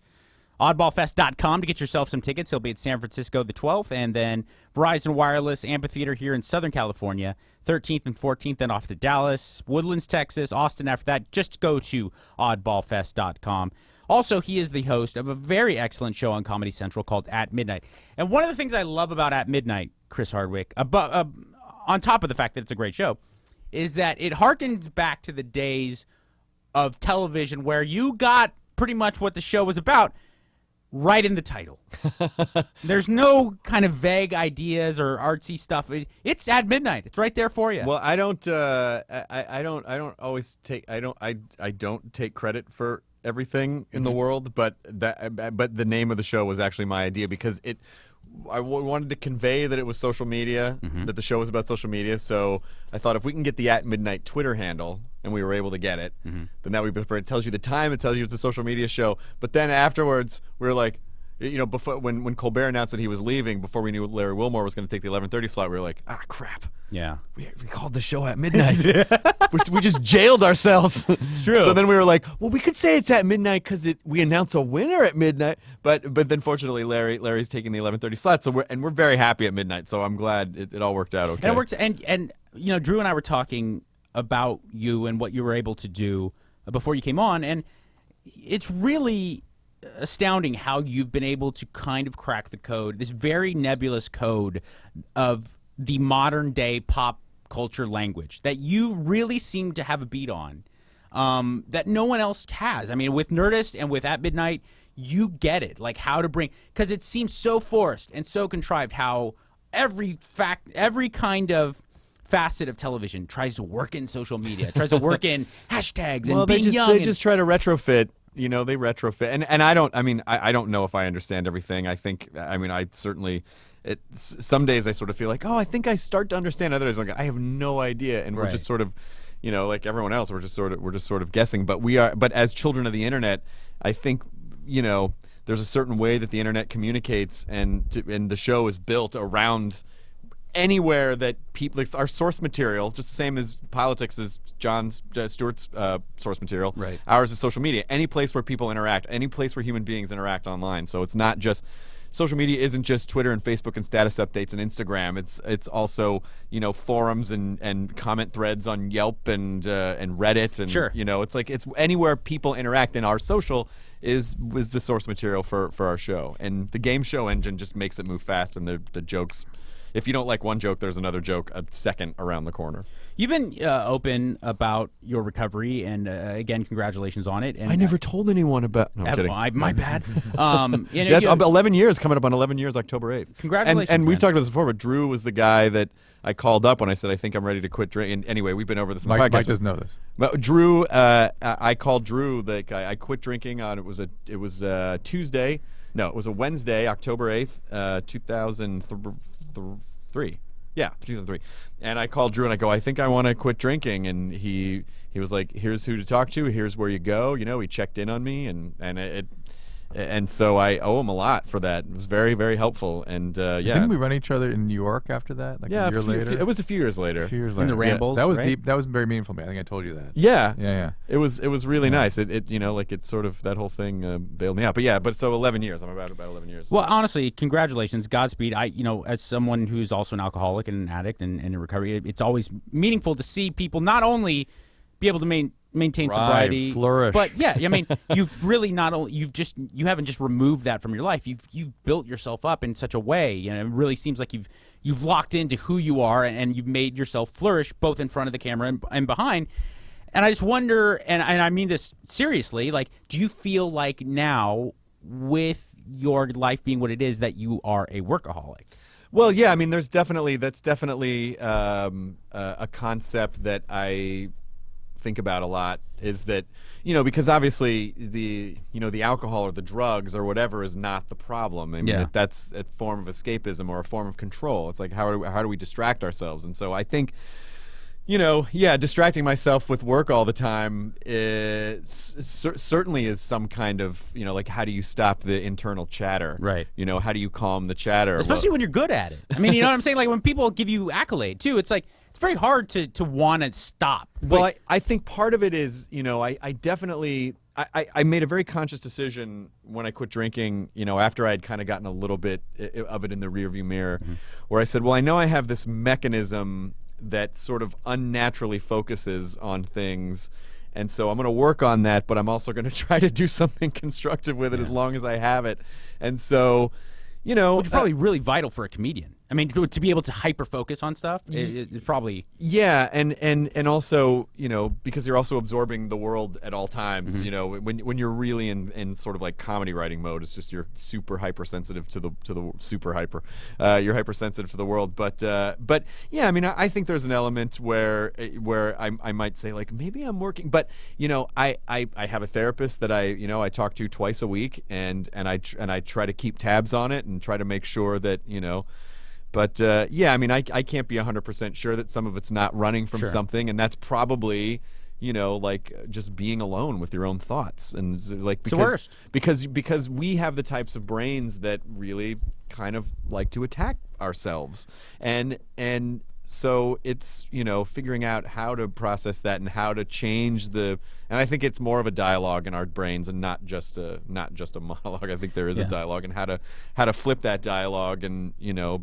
Oddballfest.com to get yourself some tickets. He'll be at San Francisco the 12th, and then Verizon Wireless Amphitheater here in Southern California, 13th and 14th, then off to Dallas, Woodlands, Texas, Austin after that. Just go to oddballfest.com. Also, he is the host of a very excellent show on Comedy Central called At Midnight. And one of the things I love about At Midnight, Chris Hardwick, on top of the fact that it's a great show, is that it harkens back to the days of television where you got pretty much what the show was about right in the title. There's no kind of vague ideas or artsy stuff. It's At Midnight. It's right there for you. Well, I don't always take I don't take credit for everything in the world, but the name of the show was actually my idea because I wanted to convey that it was social media, that the show was about social media. So I thought if we can get the At Midnight Twitter handle, and we were able to get it, then that would be, it tells you the time, it tells you it's a social media show. But then afterwards, we were like, before when Colbert announced that he was leaving, before we knew Larry Wilmore was going to take the 11:30 slot, we were like, crap. Yeah. We called the show At Midnight. we just jailed ourselves. It's true. So then we were like, well, we could say it's At Midnight because we announce a winner at midnight. But then fortunately, Larry's taking the 11:30 slot. So we're very happy at midnight. So I'm glad it all worked out okay. And it works. And Drew and I were talking about you and what you were able to do before you came on, and it's really astounding how you've been able to kind of crack the code, this very nebulous code of the modern day pop culture language that you really seem to have a beat on, that no one else has. I mean, with Nerdist and with At Midnight, you get it, like how to bring, because it seems so forced and so contrived how every kind of facet of television tries to work in social media, tries to work in hashtags and being young. They just try to retrofit. They retrofit, and I don't know if I understand everything. I certainly. Some days I sort of feel like, I think I start to understand. Other days, I have no idea, and we're just sort of, like everyone else, we're just sort of guessing. But but as children of the internet, I think, there's a certain way that the internet communicates, and the show is built around anywhere that people, like our source material, just the same as politics is Stewart's source material. Right. Ours is social media. Any place where people interact, any place where human beings interact online. So it's not just. Social media isn't just Twitter and Facebook and status updates and Instagram. It's also forums and comment threads on Yelp and Reddit and sure. It's anywhere people interact, and our social is the source material for our show, and the game show engine just makes it move fast, and the jokes. If you don't like one joke, there's another joke a second around the corner. You've been open about your recovery, and again, congratulations on it. And I never told anyone about. No, I'm kidding. My bad. That's 11 years, coming up on 11 years, October 8th. Congratulations. And we've talked about this before, but Drew was the guy that I called up when I said I think I'm ready to quit drinking. Anyway, we've been over this in the podcast. Mike doesn't know this. But Drew, I called Drew. I quit drinking on it was Tuesday. No, it was a Wednesday, October 8th, 2003. Yeah, 2003. And I called Drew and I go, I think I want to quit drinking. And he was like, here's who to talk to. Here's where you go. He checked in on me, and so I owe him a lot for that. It was very, very helpful. And didn't we run each other in New York after that? Like a year later? It was a few years later. In the Rambles, that was right? deep. That was very meaningful to me. I think I told you that. Yeah. It was really nice. It sort of, that whole thing bailed me out. But so 11 years. I'm about 11 years. Well, honestly, congratulations, Godspeed. As someone who's also an alcoholic and an addict and in recovery, it's always meaningful to see people not only be able to maintain sobriety, flourish. But you've really you haven't just removed that from your life. You've built yourself up in such a way, it really seems like you've locked into who you are, and you've made yourself flourish both in front of the camera and behind. And I just wonder, and I mean this seriously, like, do you feel like now, with your life being what it is, that you are a workaholic? Well, yeah, that's definitely a concept that I think about a lot, is that because obviously the alcohol or the drugs or whatever is not the problem. That's a form of escapism or a form of control. It's like how do we distract ourselves? And so I think distracting myself with work all the time certainly is some kind of, like, how do you stop the internal chatter? Right. How do you calm the chatter? Especially when you're good at it. I mean, you know what I'm saying? Like, when people give you accolade, too, it's like, it's very hard to want to stop. Well, I think part of it is, I definitely... I made a very conscious decision when I quit drinking, after I had kind of gotten a little bit of it in the rearview mirror, where I said, well, I know I have this mechanism that sort of unnaturally focuses on things, and so I'm going to work on that, but I'm also going to try to do something constructive with it as long as I have it. And so, which is probably really vital for a comedian. I mean, to be able to hyper focus on stuff is probably and also because you're also absorbing the world at all times. When you're really in sort of like comedy writing mode, it's just you're super hypersensitive to the super hyper. You're hypersensitive to the world, but yeah, I mean, I think there's an element where I might say, like, maybe I'm working, but I have a therapist that I talk to twice a week, and I try to keep tabs on it and try to make sure that But yeah, I mean, I can't be 100% sure that some of it's not running from something, and that's probably like just being alone with your own thoughts, and like because we have the types of brains that really kind of like to attack ourselves, and so it's figuring out how to process that and how to change and I think it's more of a dialogue in our brains and not just a monologue. I think there is a dialogue, and how to flip that dialogue, and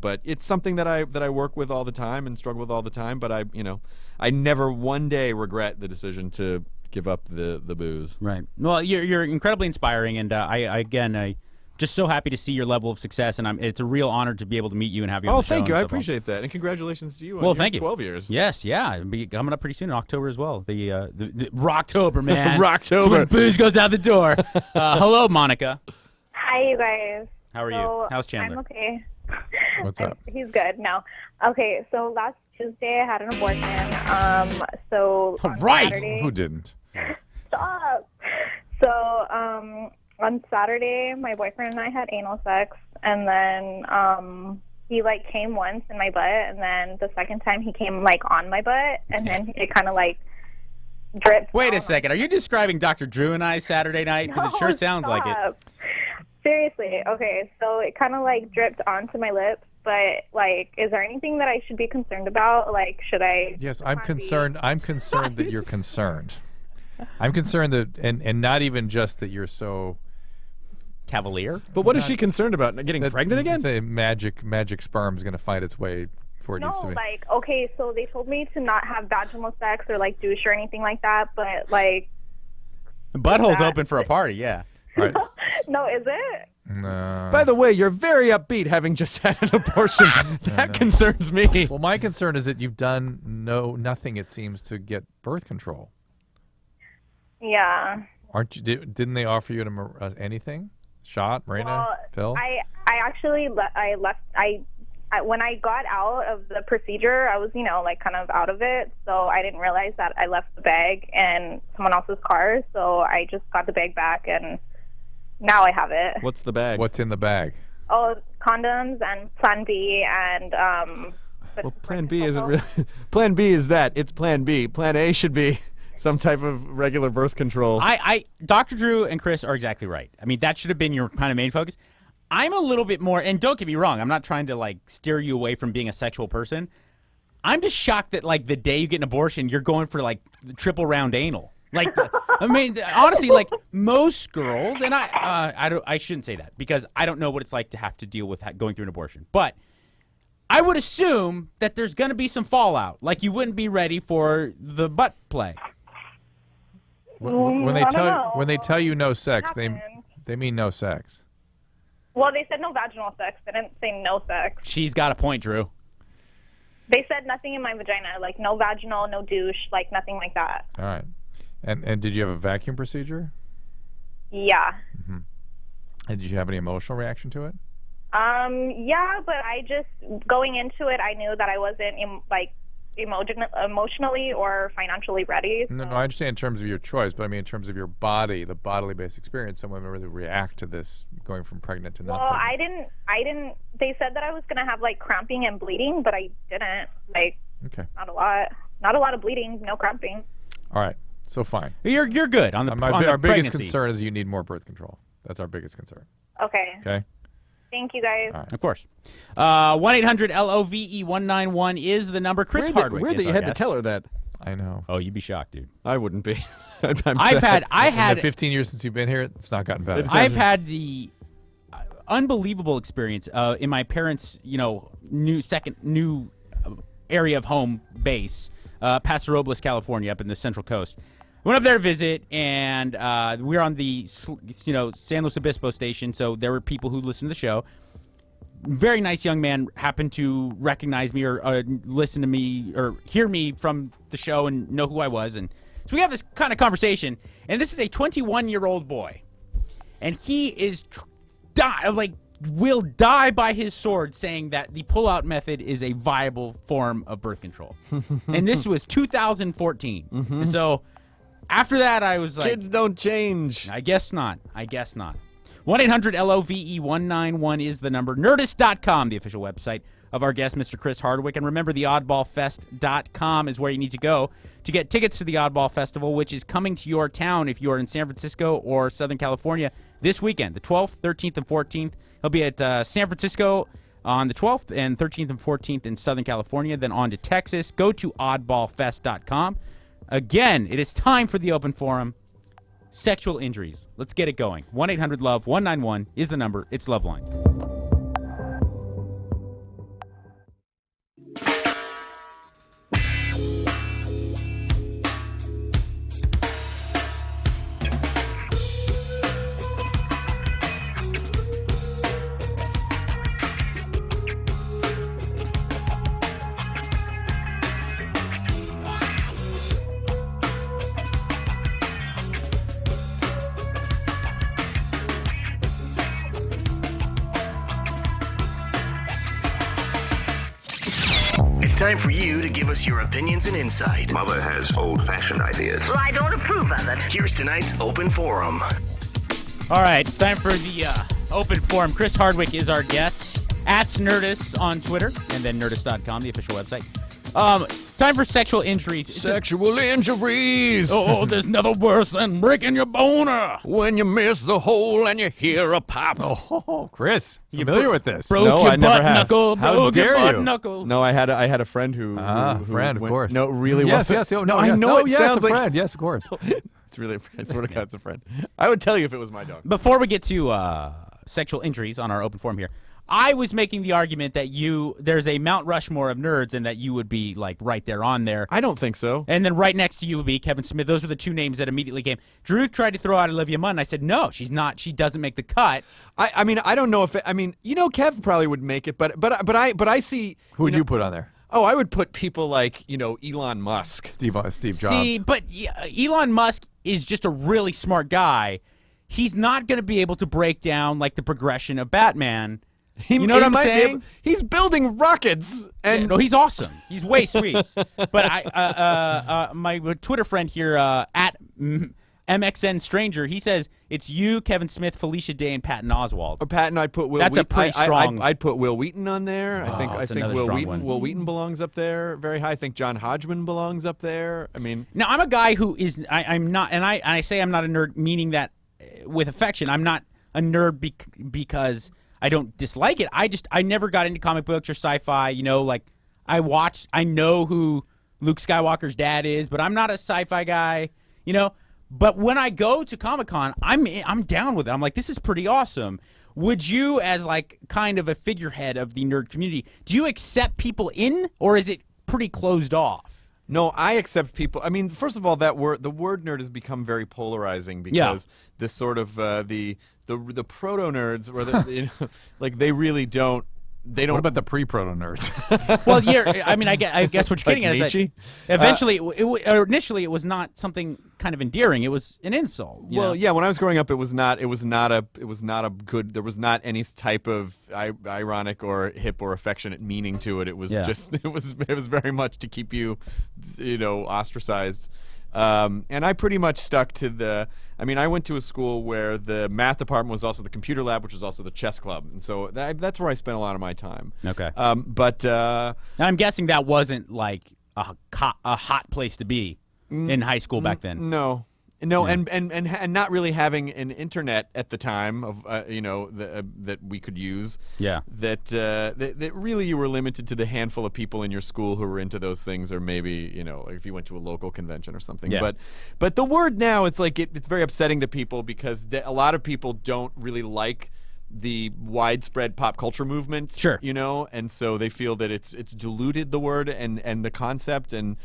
but it's something that I work with all the time and struggle with all the time, but I never one day regret the decision to give up the booze. Right. Well, you're incredibly inspiring, and I just so happy to see your level of success, and it's a real honor to be able to meet you and have you on the show. Oh, thank you. I appreciate that, and congratulations to you on your 12 years. Yes, yeah. It'll be coming up pretty soon in October as well. The Rocktober, man. Rocktober. When booze goes out the door. Hello, Monica. Hi, you guys. How are you? How's Chandler? I'm okay. What's up? He's good now. Okay, so last Tuesday I had an abortion. So on Saturday, who didn't? Stop. So on Saturday, my boyfriend and I had anal sex, and then he like came once in my butt, and then the second time he came like on my butt, and then it kind of like dripped. Wait a second. Are you describing Dr. Drew and I Saturday night? Because it sure sounds like it. Seriously. Okay, so it kind of like dripped onto my lips, but like, is there anything that I should be concerned about? Like, should I? Yes, I'm concerned. I'm concerned that you're concerned. I'm concerned that, and not even just that you're so cavalier. But what is she concerned about? Getting pregnant again? The magic sperm is going to find its way where it needs to be. No, like, okay, so they told me to not have vaginal sex or like douche or anything like that, but like the butthole's open for a party, yeah. Right. No, is it? No. By the way, you're very upbeat having just had an abortion. That concerns me. Well, my concern is that you've done nothing, it seems, to get birth control. Yeah. Aren't you? Didn't they offer you anything? Shot, Marina, pill? I actually left. When I got out of the procedure, I was like kind of out of it, so I didn't realize that I left the bag in someone else's car. So I just got the bag back, and now I have it. What's the bag? What's in the bag? Oh, condoms and Plan B and Well, Plan B isn't really. Plan B is that. It's Plan B. Plan A should be some type of regular birth control. Dr. Drew and Chris are exactly right. I mean, that should have been your kind of main focus. I'm a little bit more, and don't get me wrong, I'm not trying to like steer you away from being a sexual person. I'm just shocked that like the day you get an abortion, you're going for like the triple round anal. Like, I mean, honestly, like most girls, and I shouldn't say that because I don't know what it's like to have to deal with going through an abortion, but I would assume that there's going to be some fallout. Like you wouldn't be ready for the butt play. When they tell you no sex, they mean no sex. Well, they said no vaginal sex. They didn't say no sex. She's got a point, Drew. They said nothing in my vagina, like no vaginal, no douche, like nothing like that. All right. And did you have a vacuum procedure? Yeah. Mm-hmm. And did you have any emotional reaction to it? Yeah, but I just, going into it, I knew that I wasn't emotionally or financially ready. So. No, I understand in terms of your choice, but I mean in terms of your body, the bodily-based experience, some women really react to this going from pregnant to not pregnant. I didn't, they said that I was going to have like cramping and bleeding, but I didn't, like, okay. Not a lot. not a lot of bleeding, no cramping. All right, so fine. You're good on the on the our biggest pregnancy. concern is you need more birth control. That's our biggest concern. Okay. Okay. Thank you, guys. All right. Of course. 1-800-LOVE-191 is the number. Chris Hardwick Weird is that you our had to guest. tell her that. I know. Oh, you'd be shocked, dude. I wouldn't be. I've had In the 15 years since you've been here, it's not gotten better. I've had the unbelievable experience in my parents' new area of home base, Paso Robles, California, up in the Central Coast. Went up there to visit, and we were on the San Luis Obispo station, so there were people who listened to the show. Very nice young man happened to recognize me or listen to me or hear me from the show and know who I was, and so we have this kind of conversation. And this is a 21-year-old boy, and he is will die by his sword saying that the pull-out method is a viable form of birth control. And this was 2014. And so after that, I was like, kids don't change. I guess not. 1-800-LOVE-191 is the number. Nerdist.com, the official website of our guest, Mr. Chris Hardwick. And remember, the oddballfest.com is where you need to go to get tickets to the Oddball Festival, which is coming to your town if you are in San Francisco or Southern California this weekend, the 12th, 13th, and 14th. He'll be at San Francisco on the 12th and 13th and 14th in Southern California, then on to Texas. Go to oddballfest.com. Again, it is time for the open forum. Sexual injuries. Let's get it going. 1-800-LOVE-191 is the number. It's LoveLine. It's time for you to give us your opinions and insight. Mother has old-fashioned ideas. Well, I don't approve of it. Here's tonight's open forum. All right, it's time for the open forum. Chris Hardwick is our guest. At Nerdist on Twitter, and then Nerdist.com, the official website. Time for sexual injuries. Sexual injuries. Oh, there's nothing worse than breaking your boner. When you miss the hole and you hear a pop. Oh, Chris, familiar with this? Broke No, your I never butt have. knuckle. How broke your dare butt you? knuckle. No, I had a friend who friend, of went, course. No, it really Yes, wasn't. yes. Oh, no, no, I yes. know No, it yes, sounds a like friend. Yes, of course. it's really a friend. I swear to God, it's a friend. I would tell you if it was my dog. Before we get to sexual injuries on our open forum here, I was making the argument that there's a Mount Rushmore of nerds and that you would be like right there on there. I don't think so. And then right next to you would be Kevin Smith. Those were the two names that immediately came. Drew tried to throw out Olivia Munn. I said, no, she's not. She doesn't make the cut. I mean, I don't know if Kev probably would make it, but I see. Who would you put on there? Oh, I would put people like Elon Musk, Steve Jobs. See, but Elon Musk is just a really smart guy. He's not going to be able to break down like the progression of Batman. You know what I'm saying? He's building rockets, and yeah, no, he's awesome. He's way sweet. But my Twitter friend here at MXN Stranger, he says it's you, Kevin Smith, Felicia Day, and Patton Oswalt. Or Patton, I'd put Will. That's Wheaton. a pretty strong. I'd put Will Wheaton on there. Oh, I think Will Wheaton belongs up there very high. I think John Hodgman belongs up there. I mean, now I'm a guy who is I'm not, and I say I'm not a nerd, meaning that with affection. I'm not a nerd because I don't dislike it. I never got into comic books or sci-fi. I know who Luke Skywalker's dad is, but I'm not a sci-fi guy. But when I go to Comic-Con, I'm down with it. I'm like, this is pretty awesome. Would you, as like kind of a figurehead of the nerd community, do you accept people in, or is it pretty closed off? No, I accept people. I mean, first of all, the word nerd has become very polarizing because this sort of the proto nerds, where like they really don't. They don't. What about the pre-proto nerds? Well, I guess what you're getting at is that eventually, initially, it was not something kind of endearing. It was an insult. Well, yeah. When I was growing up, it was not a good. There was not any type of ironic or hip or affectionate meaning to it. It was just. It was very much to keep you, ostracized. And I pretty much stuck to the. I mean, I went to a school where the math department was also the computer lab, which was also the chess club, and so that's where I spent a lot of my time. Okay. But I'm guessing that wasn't like a hot place to be in high school back then. No, and not really having an internet at the time of that we could use. Yeah. That really you were limited to the handful of people in your school who were into those things, or maybe like if you went to a local convention or something. Yeah. But the word now, it's like it's very upsetting to people because a lot of people don't really like the widespread pop culture movement. Sure. And so they feel that it's diluted the word and the concept, and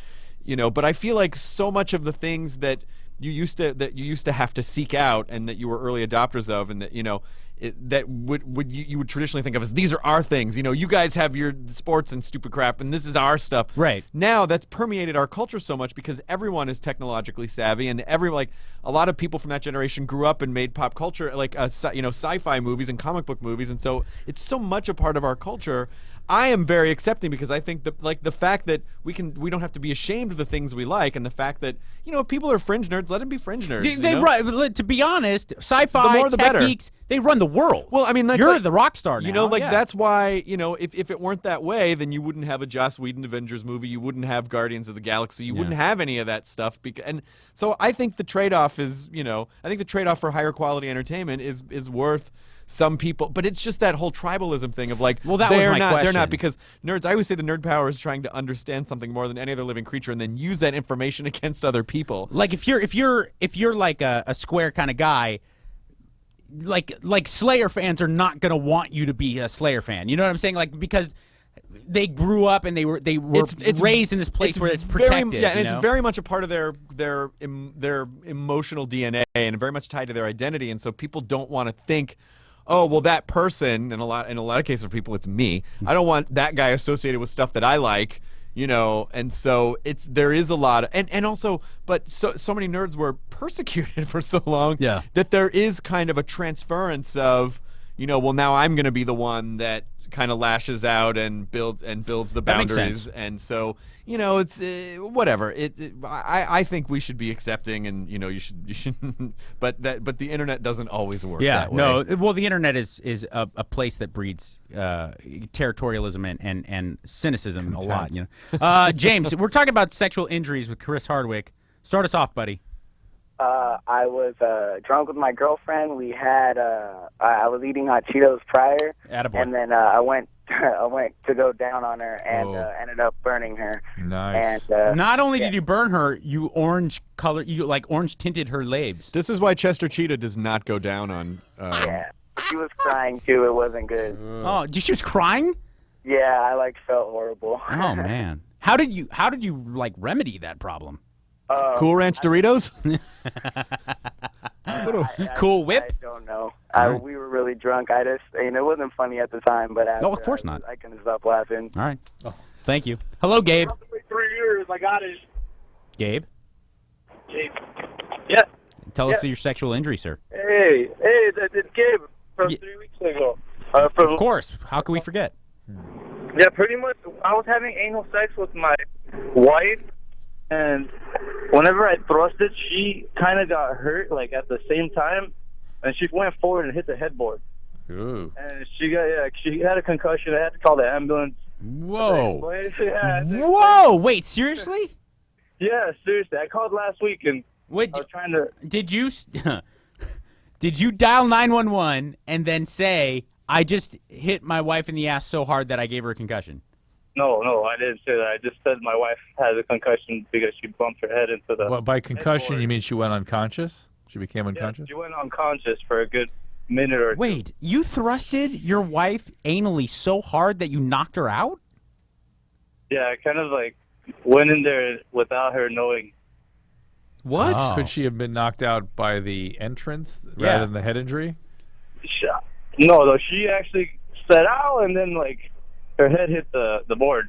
but I feel like so much of the things that you used to have to seek out and that you were early adopters of, and that that you would traditionally think of as these are our things. You guys have your sports and stupid crap, and this is our stuff. Right. Now that's permeated our culture so much because everyone is technologically savvy, and a lot of people from that generation grew up and made pop culture sci-fi movies and comic book movies, and so it's so much a part of our culture. I am very accepting because I think that the fact that we don't have to be ashamed of the things we like, and the fact that if people are fringe nerds, let them be fringe nerds. To be honest, sci-fi, the more the tech better. geeks, they run the world. Well, I mean, you're the rock star now. Yeah. That's why if it weren't that way, then you wouldn't have a Joss Whedon Avengers movie, you wouldn't have Guardians of the Galaxy, you wouldn't have any of that stuff. And so I think the trade-off is, I think the trade-off for higher quality entertainment is worth some people, but it's just that whole tribalism thing of that was my question. They're not, because nerds, I always say the nerd power is trying to understand something more than any other living creature and then use that information against other people. Like if you're like a square kind of guy, like Slayer fans are not going to want you to be a Slayer fan. You know what I'm saying? Like, because they grew up and they were raised in this place where it's protected. And it's very much a part of their emotional DNA and very much tied to their identity, and so people don't want to think, oh, well, that person, in a lot of cases for people, it's me. I don't want that guy associated with stuff that I like, and so there is a lot of, and also, but so many nerds were persecuted for so long that there is kind of a transference of, well, now I'm going to be the one that kind of lashes out and builds the boundaries, and so it's whatever. I think we should be accepting, and you should, but the internet doesn't always work. that way. No. Well, the internet is a place that breeds territorialism and cynicism a lot. James, we're talking about sexual injuries with Chris Hardwick. Start us off, buddy. I was drunk with my girlfriend. We had I was eating hot Cheetos prior, and then I went to go down on her and ended up burning her. Nice. And not only did you burn her, you orange tinted her legs. This is why Chester Cheetah does not go down on. Yeah, she was crying too. It wasn't good. Oh, she was crying? Yeah, I felt horrible. Oh man, how did you remedy that problem? Cool Ranch Doritos? Cool Whip? I don't know. We were really drunk. It wasn't funny at the time, but after, no, of course not. I couldn't stop laughing. All right. Thank you. Hello, Gabe. 3 years, I got it. Gabe? Yeah. Tell us your sexual injury, sir. Hey, it's Gabe from 3 weeks ago. Of course. How can we forget? Yeah, pretty much. I was having anal sex with my wife, and whenever I thrusted, she kind of got hurt, at the same time, and she went forward and hit the headboard. Ooh. And she had a concussion. I had to call the ambulance. Whoa. Whoa! Wait, seriously? Yeah, seriously. I called last week, and I was trying to... Did you dial 911 and then say, I just hit my wife in the ass so hard that I gave her a concussion? No, I didn't say that. I just said my wife had a concussion because she bumped her head into the... Well, by concussion, you mean she went unconscious? She became unconscious? Yeah, she went unconscious for a good minute or two. Wait, you thrusted your wife anally so hard that you knocked her out? Yeah, I kind of went in there without her knowing. What? Oh. Could she have been knocked out by the entrance rather than the head injury? No, though. She actually said, ow, and then, her head hit the board.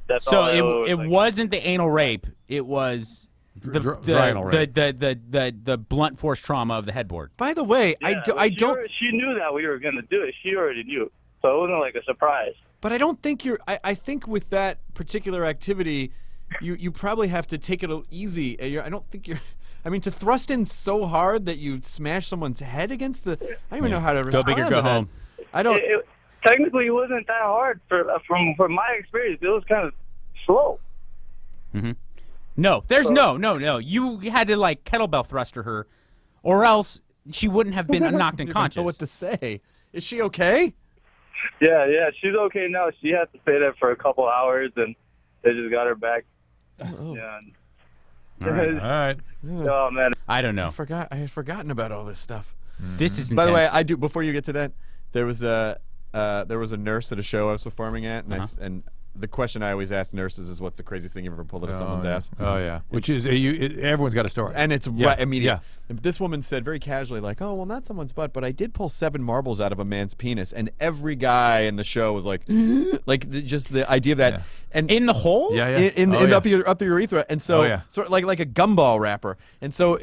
That's so all it wasn't the anal rape. It was the blunt force trauma of the headboard. By the way, yeah, She knew that we were going to do it. She already knew. So it wasn't a surprise. But I don't think I think with that particular activity, you probably have to take it easy. I don't think you're... I mean, to thrust in so hard that you smash someone's head against the... I don't even know how to respond Go big or go home. I don't... Technically, it wasn't that hard from my experience. It was kind of slow. Mm-hmm. No, there's no. You had to like kettlebell thruster her, or else she wouldn't have been knocked I unconscious. don't know what to say. Is she okay? Yeah, she's okay now. She had to stay there for a couple hours, and they just got her back. Oh. Yeah. All right. Oh man, I don't know. I had forgotten about all this stuff. This is By the way, intense. I do. Before you get to that, there was a nurse at a show I was performing at, and and the question I always ask nurses is, "What's the craziest thing you've ever pulled out of someone's ass?" Oh yeah, which is everyone's got a story, and it's Yeah. right immediate. Yeah. And this woman said very casually, like, "Oh, well, not someone's butt, but I did pull 7 marbles out of a man's penis," and every guy in the show was like, just the idea of that, Yeah. and in the hole, in up the urethra, and so sort of like a gumball wrapper, and so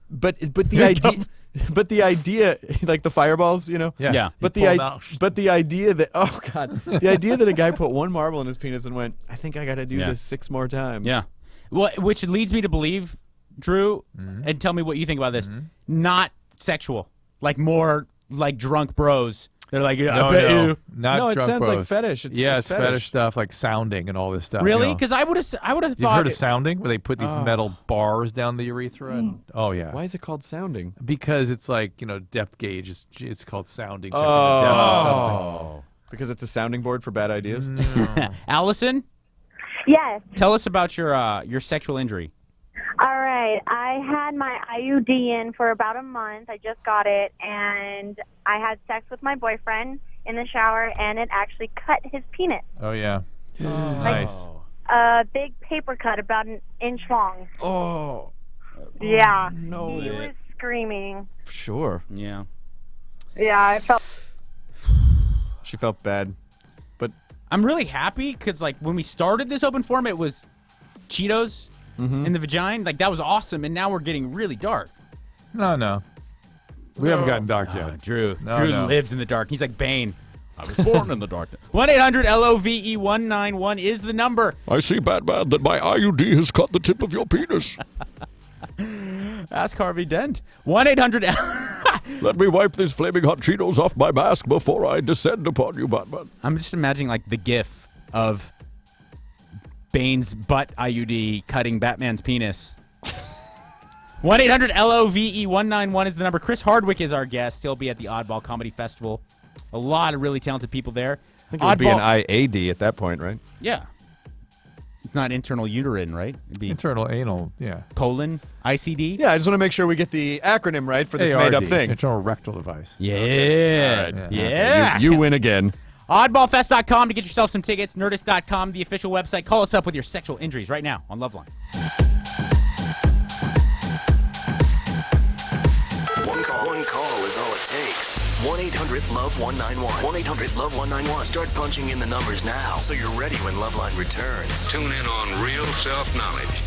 but the idea. But the idea, like the fireballs, you know. Yeah. But the idea that the idea that a guy put 1 marble in his penis and went, I think I got to do this 6 more times. Yeah. Well, which leads me to believe, Drew, and tell me what you think about this. Not sexual, like more like drunk bros. They're like, I bet you. Not No, it drunk sounds like bros. fetish. It's It's fetish. fetish stuff like sounding and all this stuff. Really? You know. Because I would have thought. You've heard of sounding, where they put these metal bars down the urethra? And, oh yeah. Why is it called sounding? Because it's like depth gauge. It's called sounding. checking the depth of something. Because it's a sounding board for bad ideas. Allison, Yes. tell us about your sexual injury. All right. I had my IUD in for about a month. I just got it, and I had sex with my boyfriend in the shower, and it actually cut his penis. Oh yeah. Nice. A big paper cut about an inch long. Oh. Yeah. No. He was screaming. Sure. Yeah. Yeah, I felt. She felt bad. But I'm really happy because like when we started this open forum, it was Cheetos in the vagina. Like that was awesome, and now we're getting really dark. No. We haven't gotten dark yet. Drew No. lives in the dark. He's like Bane. I was born in the darkness. 1-800-LOVE-191 is the number. I see, Batman, that my IUD has cut the tip of your penis. Ask Harvey Dent. 1-800. Let me wipe these flaming hot Cheetos off my mask before I descend upon you, Batman. I'm just imagining like the gif of Bane's butt IUD cutting Batman's penis. 1-800-LOVE-191 is the number. Chris Hardwick is our guest. He'll be at the Oddball Comedy Festival. A lot of really talented people there. I think it would be an IAD at that point, right? Yeah. It's not internal uterine, right? It'd be internal anal, yeah. Colon, ICD? Yeah, I just want to make sure we get the acronym right for this ARD, made-up thing. Internal rectal device. Yeah. All right. Yeah. You win again. Oddballfest.com to get yourself some tickets. Nerdist.com, the official website. Call us up with your sexual injuries right now on LoveLine. One call is all it takes. 1-800-LOVE-191. 1-800-LOVE-191. Start punching in the numbers now so you're ready when LoveLine returns. Tune in on Real Self-Knowledge.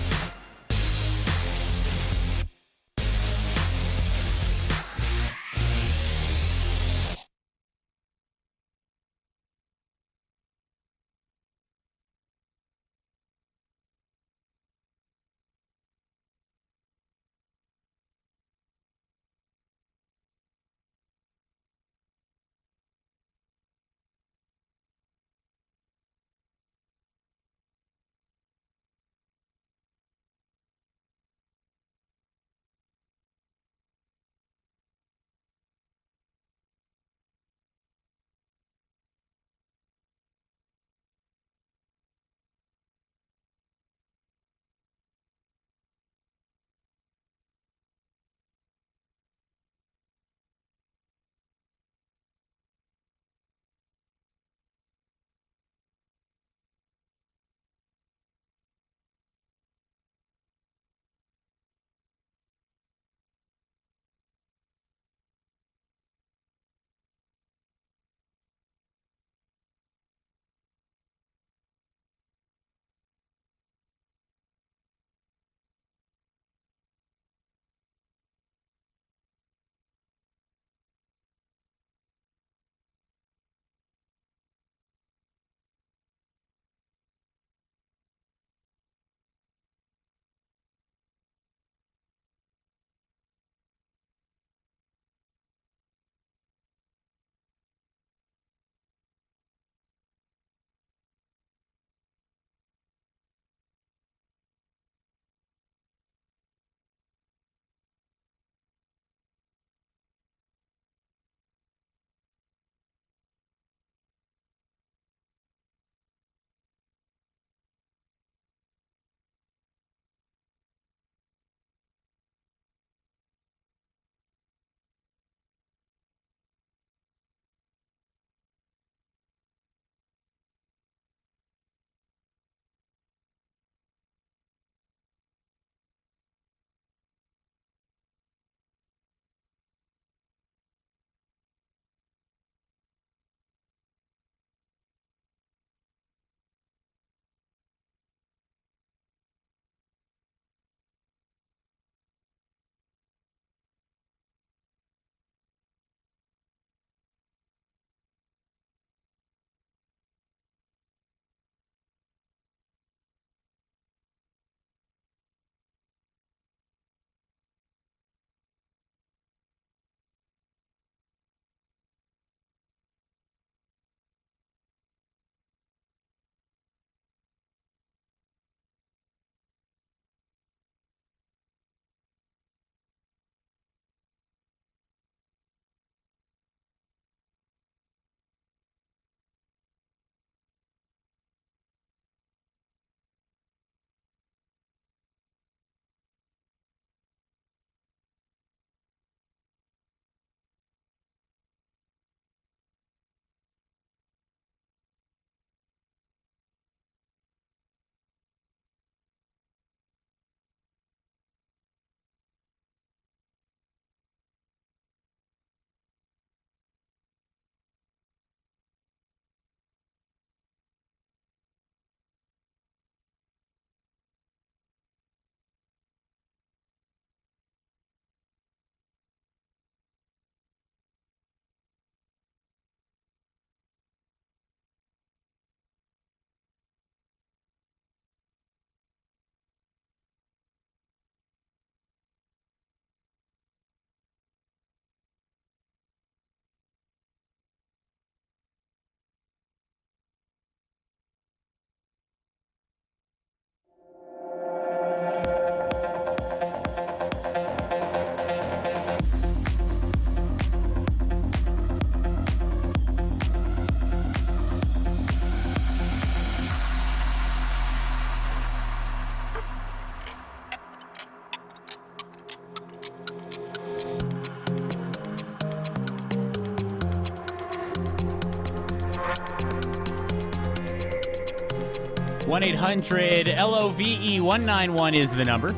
1-800-LOVE-191 is the number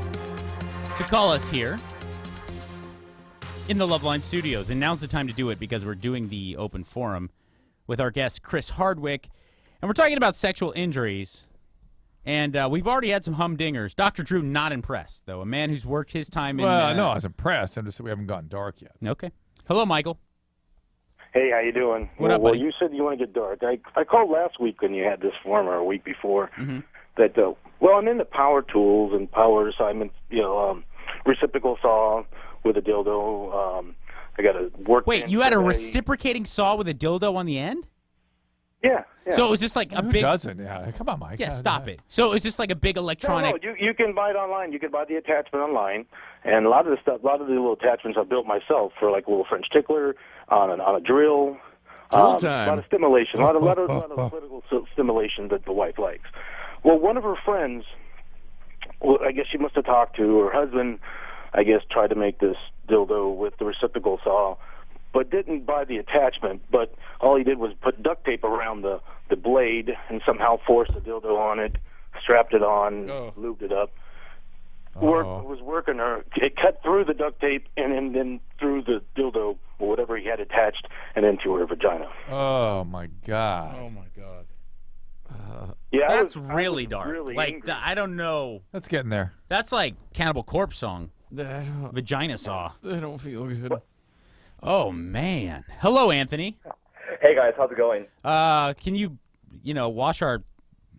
to call us here in the LoveLine studios. And now's the time to do it because we're doing the open forum with our guest, Chris Hardwick. And we're talking about sexual injuries. And we've already had some humdingers. Dr. Drew not impressed, though. A man who's worked his time in... Well, no, I was impressed. I'm just we haven't gone dark yet. Okay. Hello, Michael. Hey, how you doing? What up, Well, buddy? you said you want to get dark. I called last week when you had this forum, or a week before. Mm-hmm. That well, I'm into power tools and power assignments. Reciprocal saw with a dildo. I got a work. Wait, you had a reciprocating saw with a dildo on the end? Yeah. So it was just like a Who big... doesn't? Yeah, come on, Mike. Yeah, stop it. So it was just like a big electronic... No, you can buy it online. You can buy the attachment online, and a lot of the little attachments I built myself for like a little French tickler on a drill. Drill time. A lot of stimulation, a lot of political stimulation that the wife likes. Well, one of her friends, I guess she must have talked to her husband. I guess tried to make this dildo with the reciprocal saw, but didn't buy the attachment. But all he did was put duct tape around the blade and somehow forced the dildo on it, strapped it on, lubed it up. Was working her. It cut through the duct tape and then through the dildo or whatever he had attached and into her vagina. Oh, my God. Oh, my God. Yeah, That's really dark. really like, angry. I don't know. That's getting there. That's like Cannibal Corpse song. Vagina saw. I don't feel good. Oh, man. Hello, Anthony. Hey, guys. How's it going? Can you wash our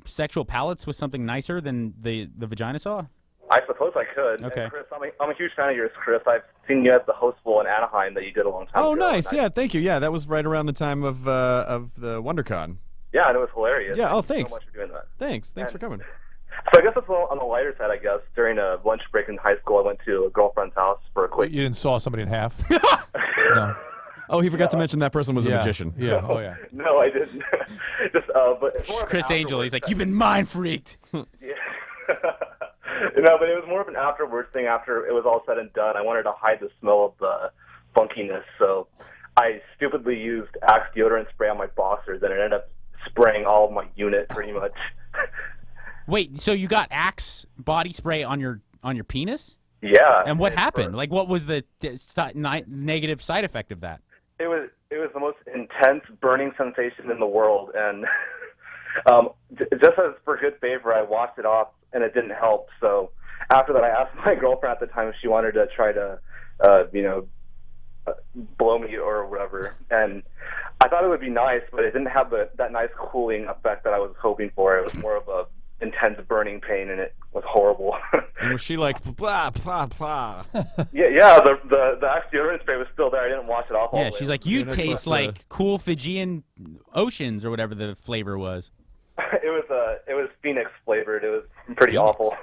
sexual palates with something nicer than the vagina saw? I suppose I could. Okay. And Chris, I'm a huge fan of yours, Chris. I've seen you at the Host Bowl in Anaheim that you did a long time ago. Oh, nice. Yeah, thank you. Yeah, that was right around the time of the WonderCon. Yeah, and it was hilarious. Yeah, Thank you thanks. so much for doing that. Thanks for coming. So I guess it's on the lighter side, I guess. During a lunch break in high school, I went to a girlfriend's house for a quick... You didn't saw somebody in half? No. Oh, he forgot to mention that person was a magician. Yeah, oh, yeah. No, I didn't. but it's more of an Chris Angel, he's like, you've been mind freaked. Yeah. No, but it was more of an afterwards thing after it was all said and done. I wanted to hide the smell of the funkiness, so I stupidly used Axe deodorant spray on my boxers, and it ended up spraying all of my unit pretty much. Wait, so you got Axe body spray on your penis? Yeah. And what happened? Like, what was the negative side effect of that? It was the most intense burning sensation in the world, and just as for good favor, I washed it off, and it didn't help. So after that, I asked my girlfriend at the time if she wanted to try to, blow me or whatever. And I thought it would be nice, but it didn't have that nice cooling effect that I was hoping for. It was more of a intense burning pain, and it was horrible. And was she like, blah, blah, blah? Yeah. The Axe deodorant spray was still there. I didn't wash it off. all Yeah, the way. she's like, you taste like cool Fijian oceans or whatever the flavor was. It was Phoenix flavored. It was pretty awful.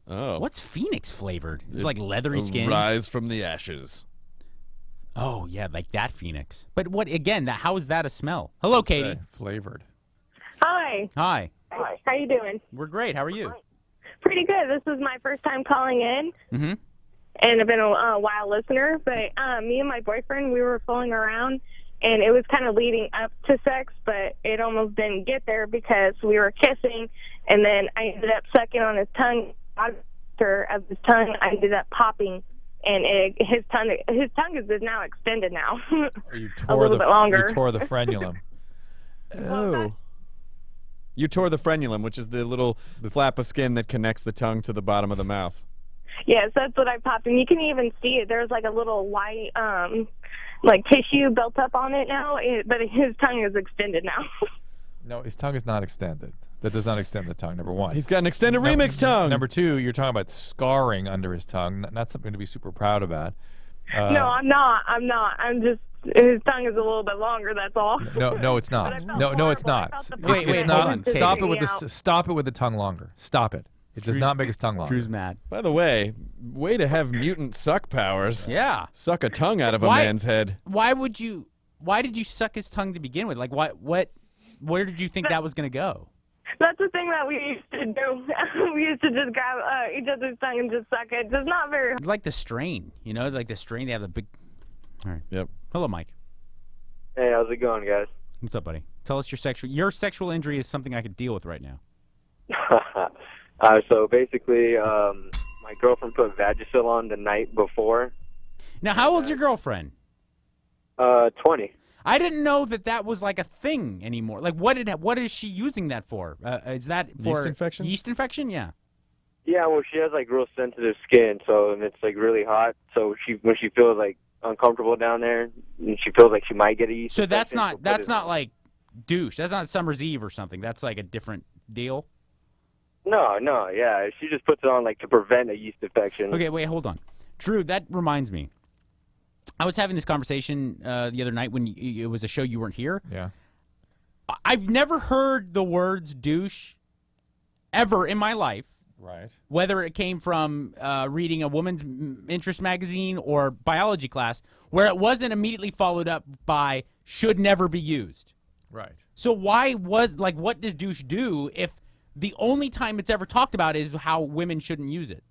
Oh. What's Phoenix flavored? It's like leathery skin. Rise from the ashes. Oh, yeah, like that Phoenix. But what, again, how is that a smell? Hello, Katie. Flavored. Hi. Hi. How you doing? We're great. How are you? Pretty good. This is my first time calling in, Mm-hmm. and I've been a while listener. But me and my boyfriend, we were fooling around, and it was kind of leading up to sex, but it almost didn't get there because we were kissing, and then I ended up sucking on his tongue. After of his tongue, I ended up popping, and his tongue is now extended now. Or you a little bit longer. You tore the frenulum. Oh. You tore the frenulum, which is the little flap of skin that connects the tongue to the bottom of the mouth. Yes, that's what I popped, and you can even see it. There's like a little white, like tissue built up on it now, but his tongue is extended now. No, his tongue is not extended. That does not extend the tongue, number one. He's got an extended remix tongue. Number two, you're talking about scarring under his tongue. Not something to be super proud about. No, I'm not. I'm just, his tongue is a little bit longer, that's all. No, it's not. No, it's not. Wait, it's hold not. on. Stop it with stop it with the tongue longer. Stop it. It does not make his tongue longer. Drew's mad. By the way to have mutant suck powers. Yeah. Suck a tongue out of a man's head. Why did you suck his tongue to begin with? Like, where did you think that was going to go? That's the thing that we used to do. We used to just grab each other's tongue and just suck it. Just not very... Like the strain, like the strain, they have the big... All right. Yep. Hello, Mike. Hey, how's it going, guys? What's up, buddy? Tell us your sexual injury is something I could deal with right now. So basically, my girlfriend put Vagisil on the night before. Now, how old's your girlfriend? 20. I didn't know that was like a thing anymore. Like, what is she using that for? Is that for Yeast infection? Yeast infection, yeah. Yeah, well, she has like real sensitive skin, and it's like really hot. So when she feels like uncomfortable down there, and she feels like she might get a yeast So infection, that's not like douche. That's not Summer's Eve or something. That's like a different deal. No, yeah, she just puts it on like to prevent a yeast infection. Okay, wait, hold on, Drew. That reminds me. I was having this conversation the other night when it was a show you weren't here. Yeah. I've never heard the words douche ever in my life. Right. Whether it came from reading a woman's interest magazine or biology class, where it wasn't immediately followed up by should never be used. Right. So what does douche do if the only time it's ever talked about is how women shouldn't use it?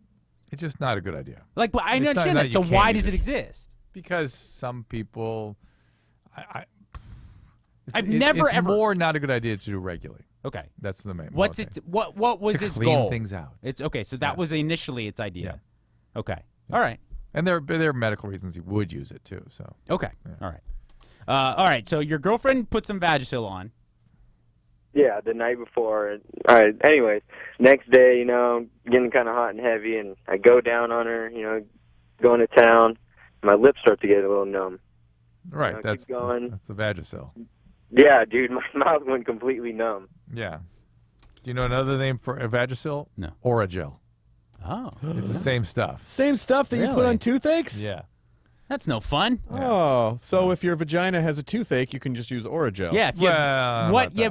It's just not a good idea. Like, but I It's not understand that. So you why can't does use it exist? Because some people, I've never it's ever more not a good idea to do regularly. Okay, that's the main. What's thing. it? What was to its clean goal? things out. It's okay. So that was initially its idea. Okay. All right. And there are medical reasons you would use it too. So okay. All right. All right. So your girlfriend put some Vagisil on. Yeah, the night before. All right. Anyways, next day, getting kind of hot and heavy, and I go down on her. Going to town. My lips start to get a little numb. Right. Keep going. That's the Vagisil. Yeah, dude, my mouth went completely numb. Yeah. Do you know another name for a Vagisil? No. Oragel. Oh. It's the same stuff. Same stuff that you put Really? on toothaches? Yeah. That's no fun. Oh, so if your vagina has a toothache, you can just use Oragel. Yeah. If you have, what if you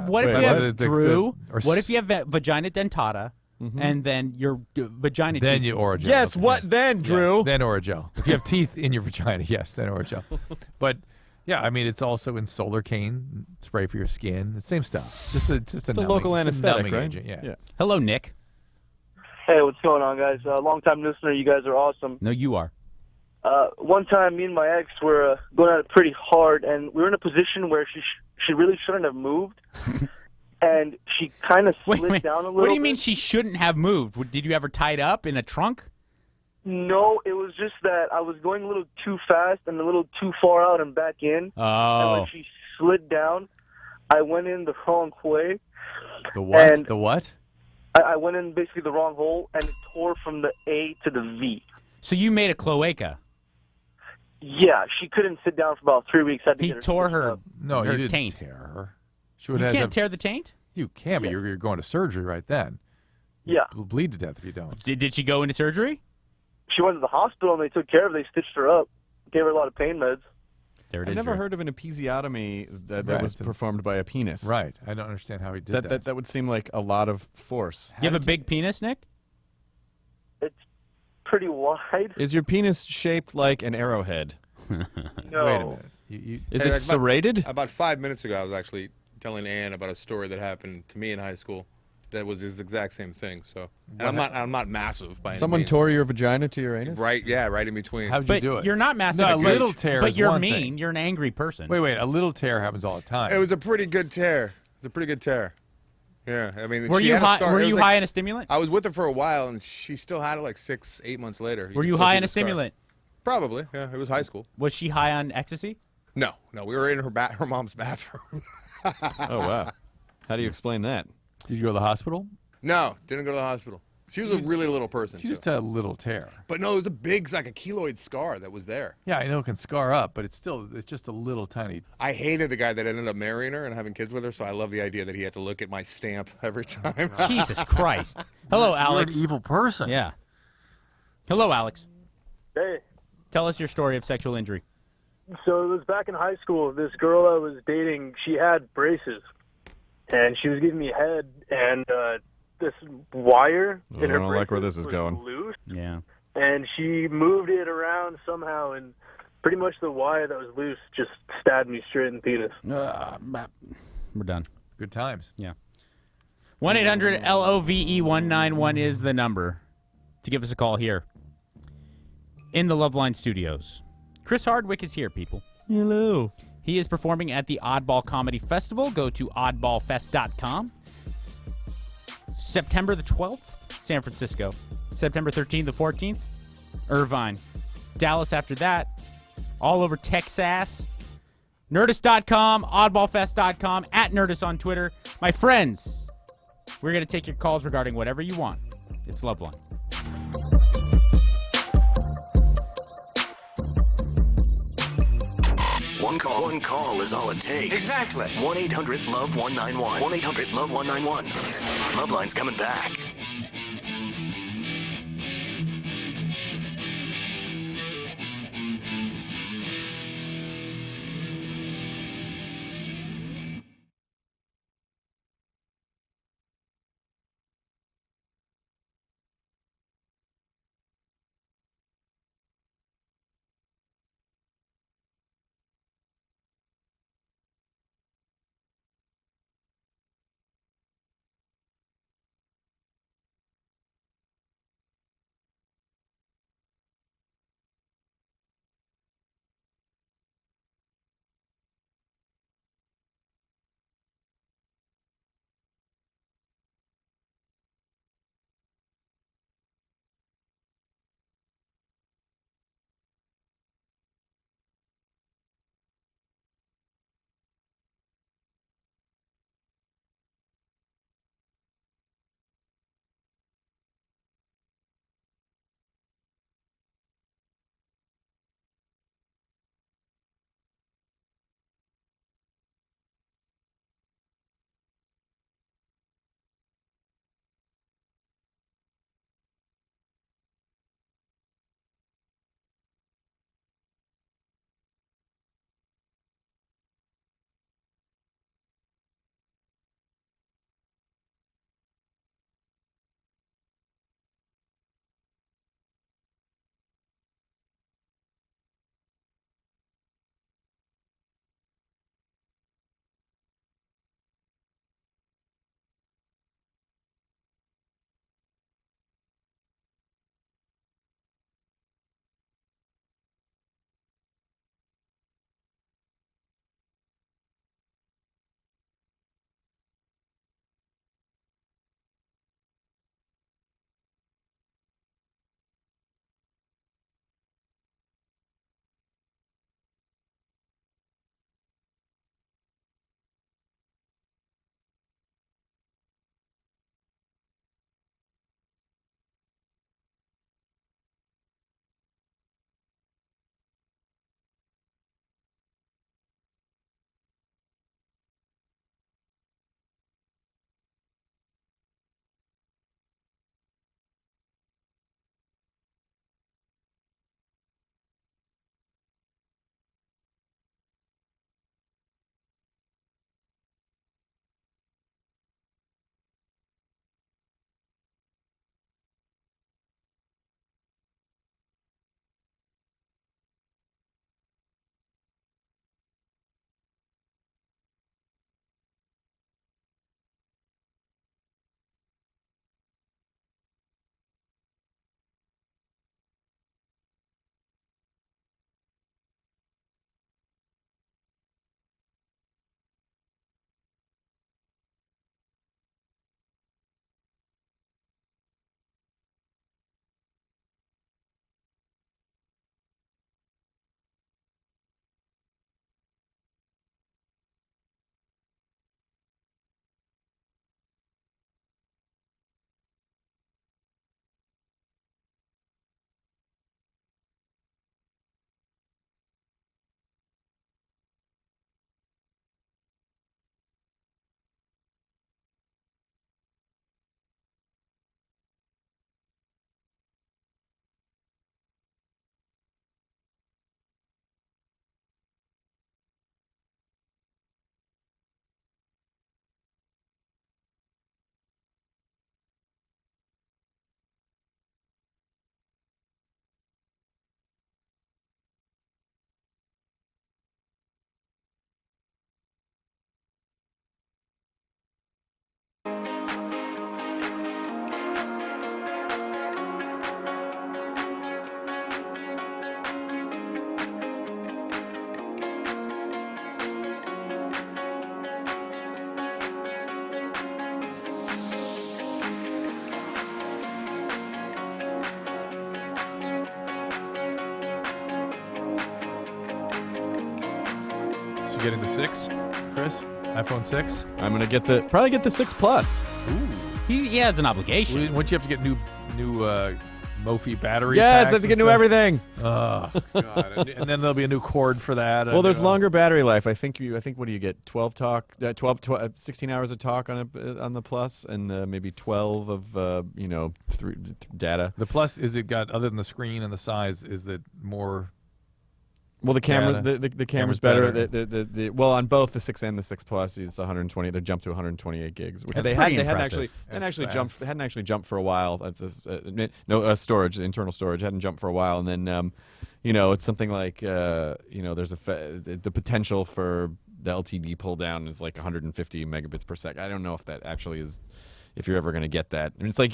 have Drew? What if you have vagina dentata, and then your vagina? Then teeth- you Oragel. Yes, what then, Drew? Yeah, then Oragel. If you have teeth in your vagina, yes, then Oragel. But yeah, I mean, it's also in solar cane spray for your skin. It's the same stuff. It's a local anesthetic, numbing right? agent, yeah. Hello, Nick. Hey, what's going on, guys? Long-time listener. You guys are awesome. No, you are. One time, me and my ex were going at it pretty hard, and we were in a position where she really shouldn't have moved, and she kind of slid down a little What do you bit. mean she shouldn't have moved? Did you have her tied up in a trunk? No, it was just that I was going a little too fast and a little too far out and back in. And Oh. when she slid down, I went in the wrong way. The what? And The what? I went in basically the wrong hole, and it tore from the A to the V. So you made a cloaca. Yeah, she couldn't sit down for about 3 weeks. Had to He get her tore stitched her. up. No, her you didn't taint. tear her. She You would have can't to- tear the taint. You can, but you're going to surgery right then. Yeah. You'll bleed to death if you don't. Did she go into surgery? She went to the hospital, and they took care of her. They stitched her up, gave her a lot of pain meds. There it I've is. never Drew. heard of an episiotomy that Right, was performed by a penis. Right. I don't understand how he did that. That would seem like a lot of force. You have a big penis, Nick? It's pretty wide. Is your penis shaped like an arrowhead? No. Wait a minute. Is Hey, it serrated? About 5 minutes ago, I was actually telling Ann about a story that happened to me in high school. That was his exact same thing. So, and I'm not massive by any Someone means. tore your vagina to your anus? Right, yeah, right in between. How'd you But do it? you're not massive. No, a because- little tear But is you're one mean. thing. You're an angry person. Wait. A little tear happens all the time. It was a pretty good tear. It was a pretty good tear. Yeah, I mean, Were she you had a high? scar. Were It was you like- high on a stimulant? I was with her for a while, and she still had it like 6-8 months later. Were could you still high see on a the scar. stimulant? Probably. Yeah, it was high school. Was she high on ecstasy? No, we were in her mom's bathroom. Oh, wow. How do you explain that? Did you go to the hospital? No, didn't go to the hospital. She was a really little person. She just too. had a little tear. But no, it was a big, like a keloid scar that was there. Yeah, I know it can scar up, but it's just a little tiny. I hated the guy that ended up marrying her and having kids with her, so I love the idea that he had to look at my stamp every time. Jesus Christ. Hello, Alex. You're an evil person. Yeah. Hello, Alex. Hey. Tell us your story of sexual injury. So it was back in high school. This girl I was dating, she had braces, and she was giving me head, and this wire in I her don't braces like where this is was going. loose, Yeah. and she moved it around somehow, and pretty much the wire that was loose just stabbed me straight in the penis. We're done. Good times. Yeah. 1-800-LOVE-191 is the number to give us a call here in the LoveLine studios. Chris Hardwick is here, people. Hello. He is performing at the Oddball Comedy Festival. Go to oddballfest.com. September the 12th, San Francisco. September 13th, the 14th, Irvine. Dallas after that. All over Texas. Nerdist.com, oddballfest.com, at Nerdist on Twitter. My friends, we're going to take your calls regarding whatever you want. It's LoveLine. One call is all it takes. Exactly. 1-800-LOVE-191. 1-800-LOVE-191. LoveLine's coming back. getting the 6, Chris? iPhone 6? I'm gonna probably get the 6 Plus. Ooh. He has an obligation. Wouldn't you have to get new Mophie battery? Yes, packs I have to get and new stuff? everything. Oh God! and then there'll be a new cord for that. Well, there's longer battery life. I think what do you get? 16 hours of talk on the Plus, and maybe 12 of data. The Plus is it got other than the screen and the size? Is it more? Well, the camera, data? the camera's better. Well, on both the 6 and the 6 Plus, it's 120. They jumped to 128 gigs. Which That's they pretty hadn't impressive. hadn't actually jumped for a while. That's just, storage, internal storage hadn't jumped for a while, and then it's something like there's the potential for the LTD pull down is like 150 megabits per second. I don't know if that actually is. If you're ever going to get that. And it's like,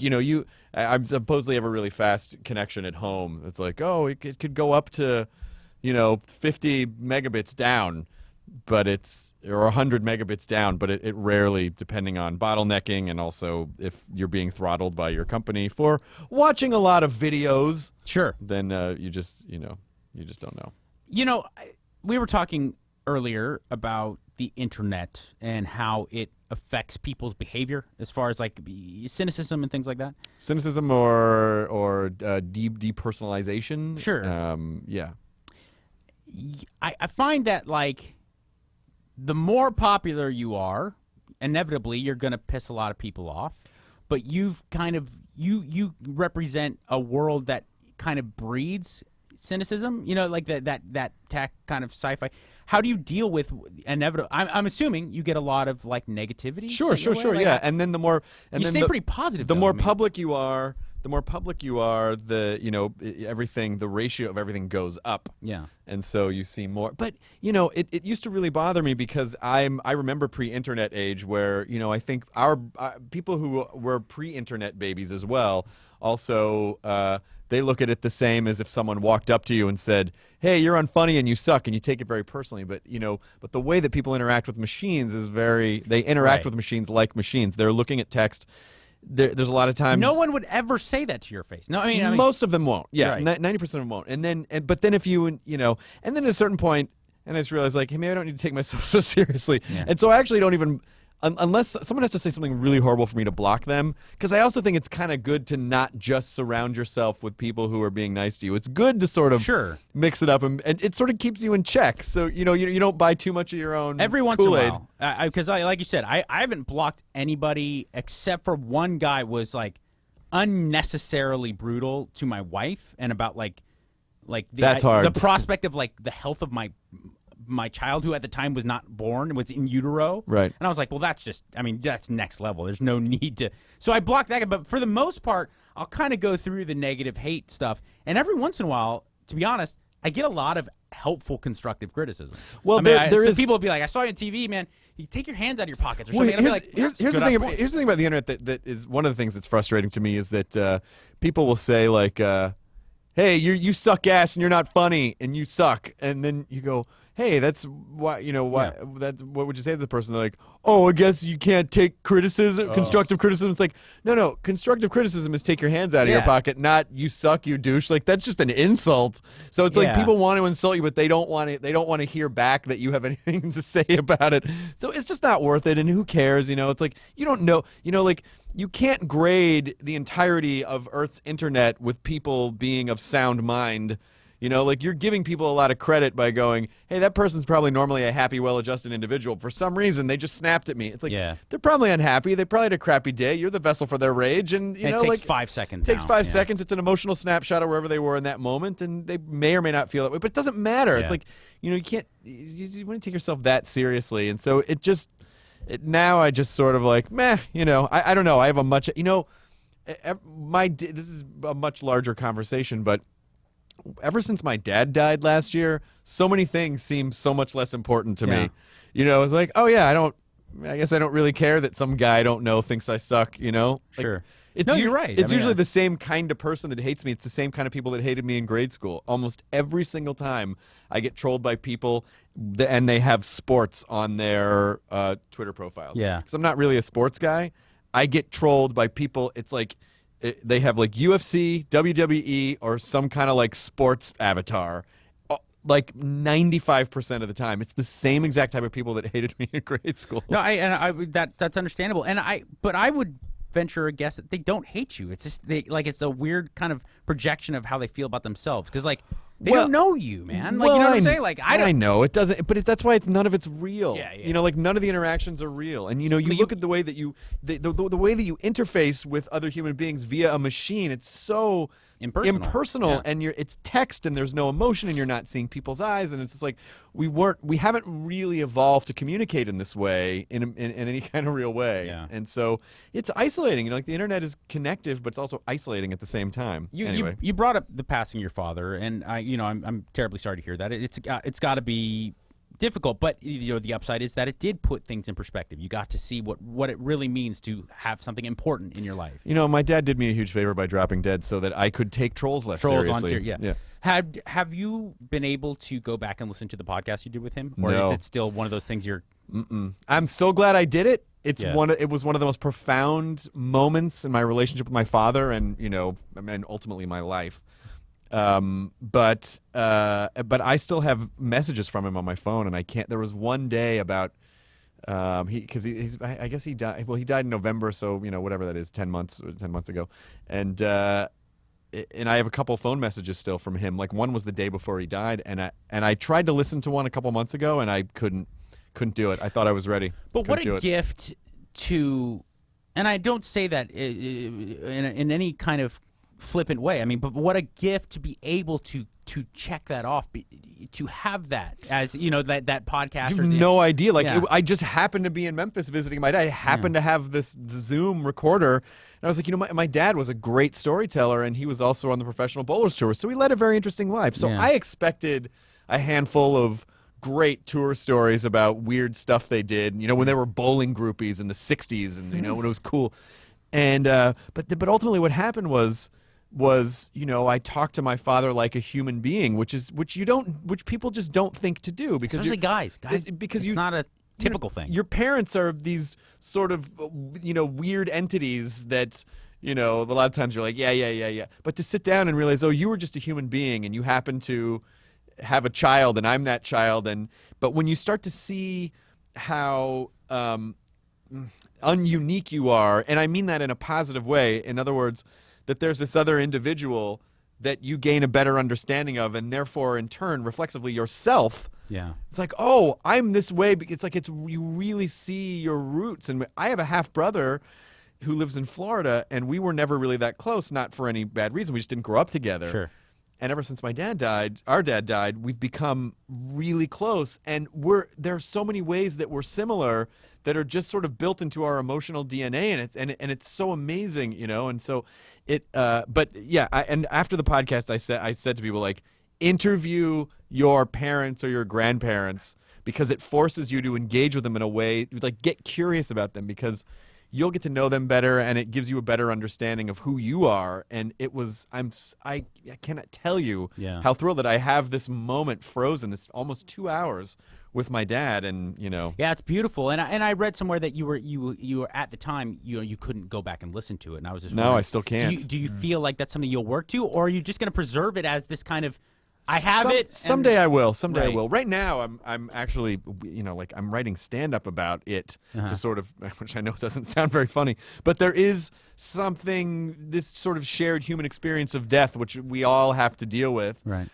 I supposedly have a really fast connection at home. It's like, it could go up to 50 megabits down, or 100 megabits down, but it rarely, depending on bottlenecking and also if you're being throttled by your company for watching a lot of videos. Sure. Then you just don't know. We were talking earlier about the internet and how it affects people's behavior as far as like cynicism and things like that. Cynicism or depersonalization. Sure. Yeah. I find that like the more popular you are, inevitably you're going to piss a lot of people off. But you've kind of you represent a world that kind of breeds cynicism. Like that tech kind of sci-fi. How do you deal with inevitable? I'm assuming you get a lot of like negativity. Sure. Like, yeah, and then you stay pretty positive. The more public you are, everything, the ratio of everything goes up. Yeah. And so you see more. But, it used to really bother me because I remember pre-internet age where, I think our people who were pre-internet babies as well also they look at it the same as if someone walked up to you and said, "Hey, you're unfunny and you suck," and you take it very personally. But but the way that people interact with machines is they interact with machines like machines. They're looking at text. There's a lot of times no one would ever say that to your face. No, I mean most of them won't. Yeah, right. 90% of them won't. But then if you and then at a certain point, and I just realized like, hey, maybe I don't need to take myself so seriously. Yeah. And so I actually don't even. Unless someone has to say something really horrible for me to block them, because I also think it's kind of good to not just surround yourself with people who are being nice to you. It's good to sort of mix it up, and it sort of keeps you in check. So you don't buy too much of your own every once Kool-Aid. in a while. Because like you said, I haven't blocked anybody except for one guy was like unnecessarily brutal to my wife and about that's hard. The prospect of like the health of my child, who at the time was not born, was in utero. Right. And I was like, well, that's next level. There's no need to. So I blocked that guy. But for the most part, I'll kind of go through the negative hate stuff. And every once in a while, to be honest, I get a lot of helpful, constructive criticism. Well, people will be like, I saw you on TV, man. You take your hands out of your pockets or something. And I'll be like, here's the thing. Here's the thing about the internet that is one of the things that's frustrating to me is that people will say like, "Hey, you suck ass and you're not funny and you suck," and then you go, "Hey, that's why that's what would you say to the person?" They're like, "Oh, I guess you can't take criticism, constructive criticism." It's like, no, constructive criticism is take your hands out of your pocket, not you suck, you douche. Like that's just an insult. So it's like people want to insult you, but they don't want to hear back that you have anything to say about it. So it's just not worth it. And who cares? It's like you don't know. Like you can't grade the entirety of Earth's internet with people being of sound mind. Like you're giving people a lot of credit by going, "Hey, that person's probably normally a happy, well-adjusted individual. For some reason, they just snapped at me." It's like they're probably unhappy. They probably had a crappy day. You're the vessel for their rage, and it takes 5 seconds. It takes 5 seconds. It's an emotional snapshot of wherever they were in that moment, and they may or may not feel that way. But it doesn't matter. It's like you can't. You want to take yourself that seriously, and so it just. Now I just sort of like meh. I don't know. I have a much. This is a much larger conversation, but. Ever since my dad died last year, so many things seem so much less important to me. It's like, oh yeah, I guess I don't really care that some guy I don't know thinks I suck, Sure. You're right. It's usually the same kind of person that hates me. It's the same kind of people that hated me in grade school. Almost every single time I get trolled by people and they have sports on their Twitter profiles. Yeah. Because I'm not really a sports guy. I get trolled by people. It's like, they have like UFC, WWE, or some kind of like sports avatar. like 95% of the time. It's the same exact type of people that hated me in grade school. No, that's understandable. But I would venture a guess that they don't hate you. It's just it's a weird kind of projection of how they feel about themselves. Because they don't know you, man. Like, you know what I'm saying? Like, I know it doesn't, but that's why none of it's real. Yeah. You know, like none of the interactions are real. And you look at the way that the way that you interface with other human beings via a machine. It's so impersonal, and it's text, and there's no emotion, and you're not seeing people's eyes, and it's just like we haven't really evolved to communicate in this way in any kind of real way. Yeah. And so it's isolating. You know, like the internet is connective, but it's also isolating at the same time. You brought up the passing of your father, and I'm terribly sorry to hear that. It's got to be difficult, but the upside is that it did put things in perspective. You got to see what it really means to have something important in your life. My dad did me a huge favor by dropping dead so that I could take trolls less seriously. Yeah. Have you been able to go back and listen to the podcast you did with him, or No. is it still one of those things you're? I'm so glad I did it. It was one of the most profound moments in my relationship with my father, and ultimately my life. But I still have messages from him on my phone, and I can't. There was one day about I guess he died. Well, he died in November, so whatever that is, 10 months ago, and I have a couple phone messages still from him. Like one was the day before he died, and I tried to listen to one a couple months ago, and I couldn't do it. I thought I was ready. But what a gift to, and I don't say that in any kind of flippant way. I mean, but what a gift to be able to check that off, to have that as that podcast. You have no idea. I just happened to be in Memphis visiting my dad. I happened to have this Zoom recorder, and I was like, my dad was a great storyteller, and he was also on the Professional Bowlers Tour, so he led a very interesting life. So I expected a handful of great tour stories about weird stuff they did. When they were bowling groupies in the '60s, and when it was cool. And but ultimately, what happened was I talked to my father like a human being, which people just don't think to do, because especially guys because it's not a typical thing. Your parents are these sort of weird entities that a lot of times you're like yeah, but to sit down and realize, oh, you were just a human being and you happen to have a child and I'm that child, but when you start to see how ununique you are, and I mean that in a positive way, in other words, that there's this other individual that you gain a better understanding of, and therefore in turn reflexively yourself. Yeah. It's like, oh, I'm this way. It's like you really see your roots. And I have a half brother who lives in Florida, and we were never really that close, not for any bad reason. We just didn't grow up together. Sure. And ever since our dad died, we've become really close. And there are so many ways that we're similar that are just sort of built into our emotional DNA, and it's so amazing, And so but yeah, and after the podcast, I said to people, like, interview your parents or your grandparents, because it forces you to engage with them in a way, like, get curious about them, because you'll get to know them better, and it gives you a better understanding of who you are. And I cannot tell you how thrilled that I have this moment frozen, this almost 2 hours with my dad, and Yeah, it's beautiful. And I read somewhere that you were at the time you couldn't go back and listen to it, and I was just wondering, I still can't. Do you feel like that's something you'll work to, or are you just going to preserve it as this kind of, I have it. Someday I will. Someday I will. Right now, I'm actually, I'm writing stand-up about it to sort of, which I know doesn't sound very funny, but there is something, this sort of shared human experience of death, which we all have to deal with. Right.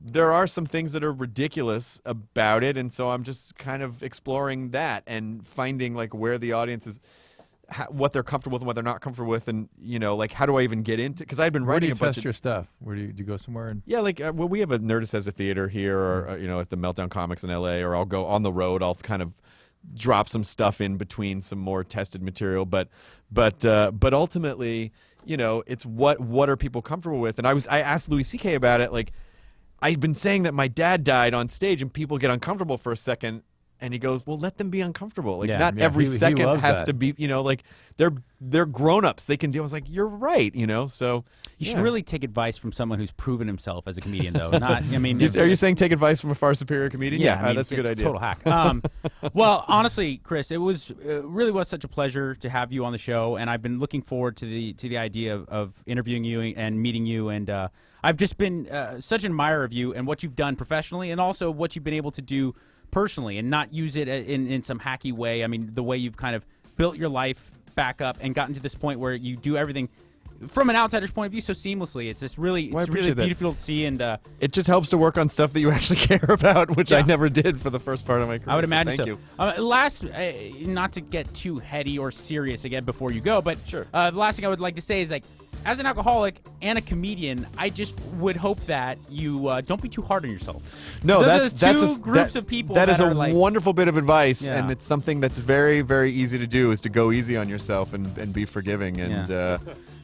There are some things that are ridiculous about it, and so I'm just kind of exploring that and finding where the audience is, what they're comfortable with and what they're not comfortable with, and how do I even get into? Because I've been writing a bunch of. Where do you test your stuff? Where do you go somewhere? And yeah, we have a Nerdist has a theater here, or at the Meltdown Comics in LA, or I'll go on the road. I'll kind of drop some stuff in between some more tested material, but ultimately, it's what are people comfortable with? And I asked Louis C.K. about it, I've been saying that my dad died on stage, and people get uncomfortable for a second, and he goes, "Well, let them be uncomfortable. Not every second has to be, they're grown-ups. They can deal." I was like, "You're right, So you should really take advice from someone who's proven himself as a comedian, though. Not, I mean, are you saying take advice from a far superior comedian? Yeah, that's a good idea. Total hack. Well, honestly, Chris, it really was such a pleasure to have you on the show, and I've been looking forward to the idea of interviewing you and meeting you, and I've just been such an admirer of you and what you've done professionally, and also what you've been able to do personally, and not use it in some hacky way. I mean, the way you've kind of built your life back up and gotten to this point where you do everything from an outsider's point of view so seamllessly. It's just really, Well, I it's really appreciate that. beautiful to see, and It just helps to work on stuff that you actually care about, which I never did for the first part of my career. I would imagine Thank so. you. Last, not to get too heady or serious again before you go, but the last thing I would like to say is, like, as an alcoholic and a comedian, I just would hope that you don't be too hard on yourself. No, There's that's two groups of people that is a are like, wonderful bit of advice, Yeah. and it's something that's very, very easy to do, is to go easy on yourself and be forgiving. And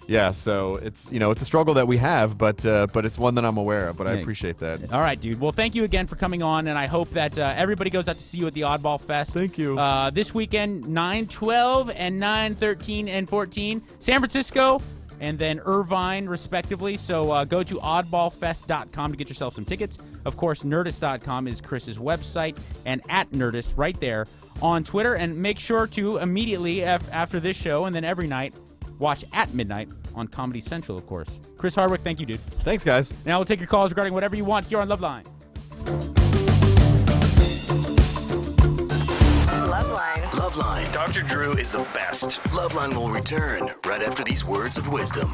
yeah, so it's it's a struggle that we have, but it's one that I'm aware of. But I Yeah. appreciate that. All right, dude. Well, thank you again for coming on, and I hope that everybody goes out to see you at the Oddball Fest. Thank you. This weekend, 9/12 and 9/13 and 14, San Francisco, and then Irvine, respectively. So go to oddballfest.com to get yourself some tickets. Of course, Nerdist.com is Chris's website, and at Nerdist right there on Twitter. And make sure to immediately after this show, and then every night, watch at midnight on Comedy Central, of course. Chris Hardwick, thank you, dude. Thanks, guys. Now we'll take your calls regarding whatever you want here on LoveLine. LoveLine. Dr. Drew is the best. LoveLine will return right after these words of wisdom.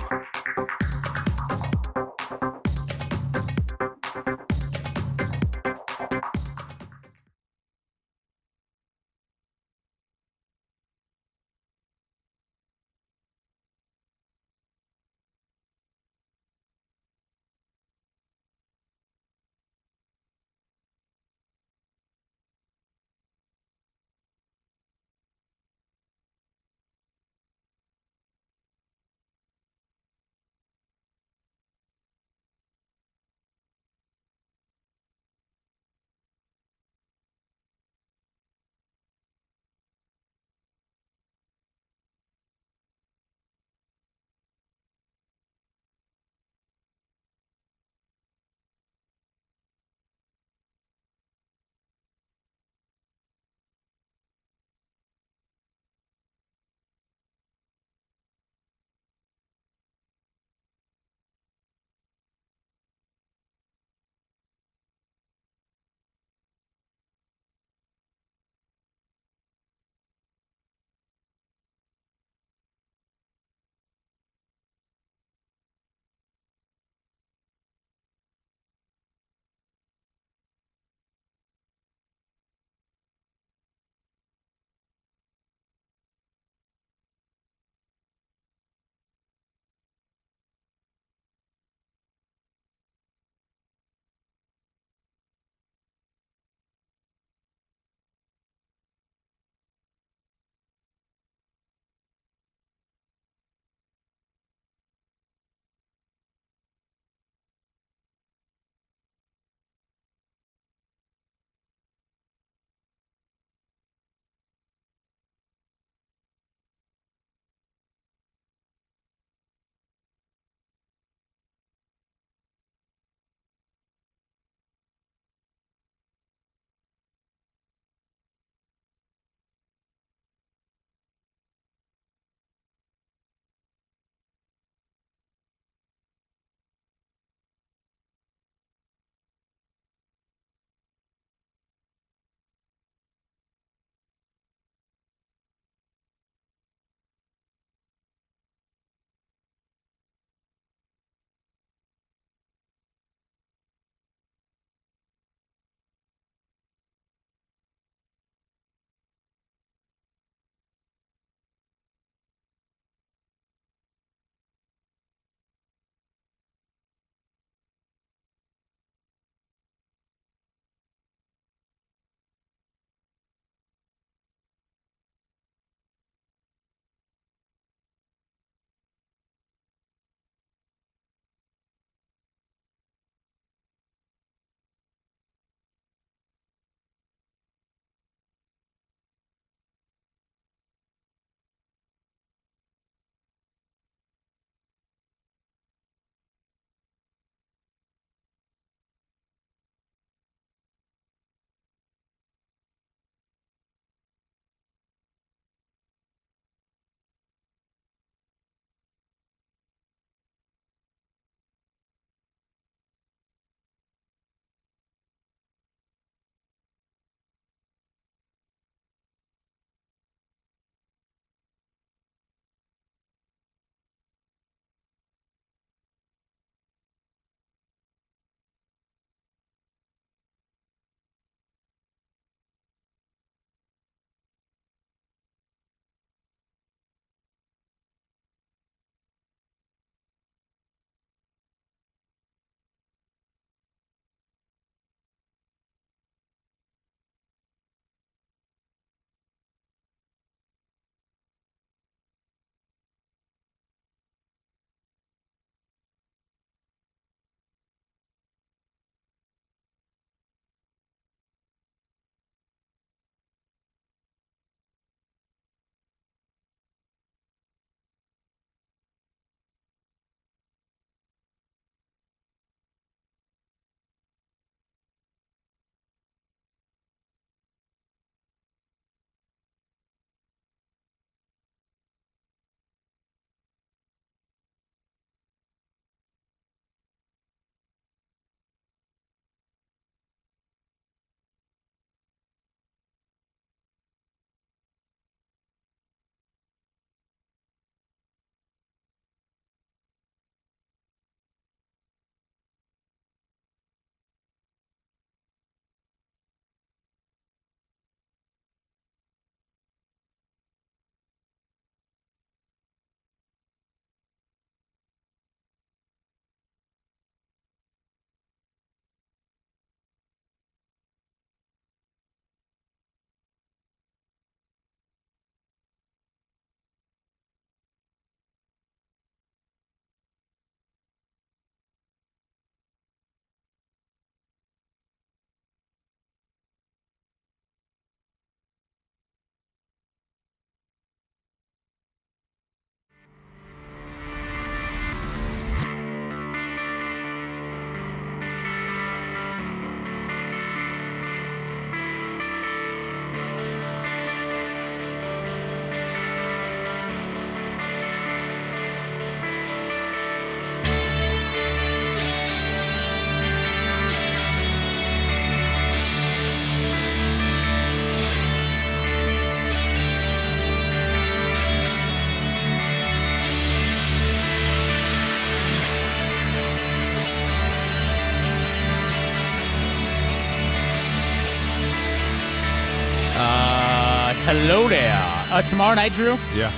Hello there. Tomorrow night, Drew, Yeah.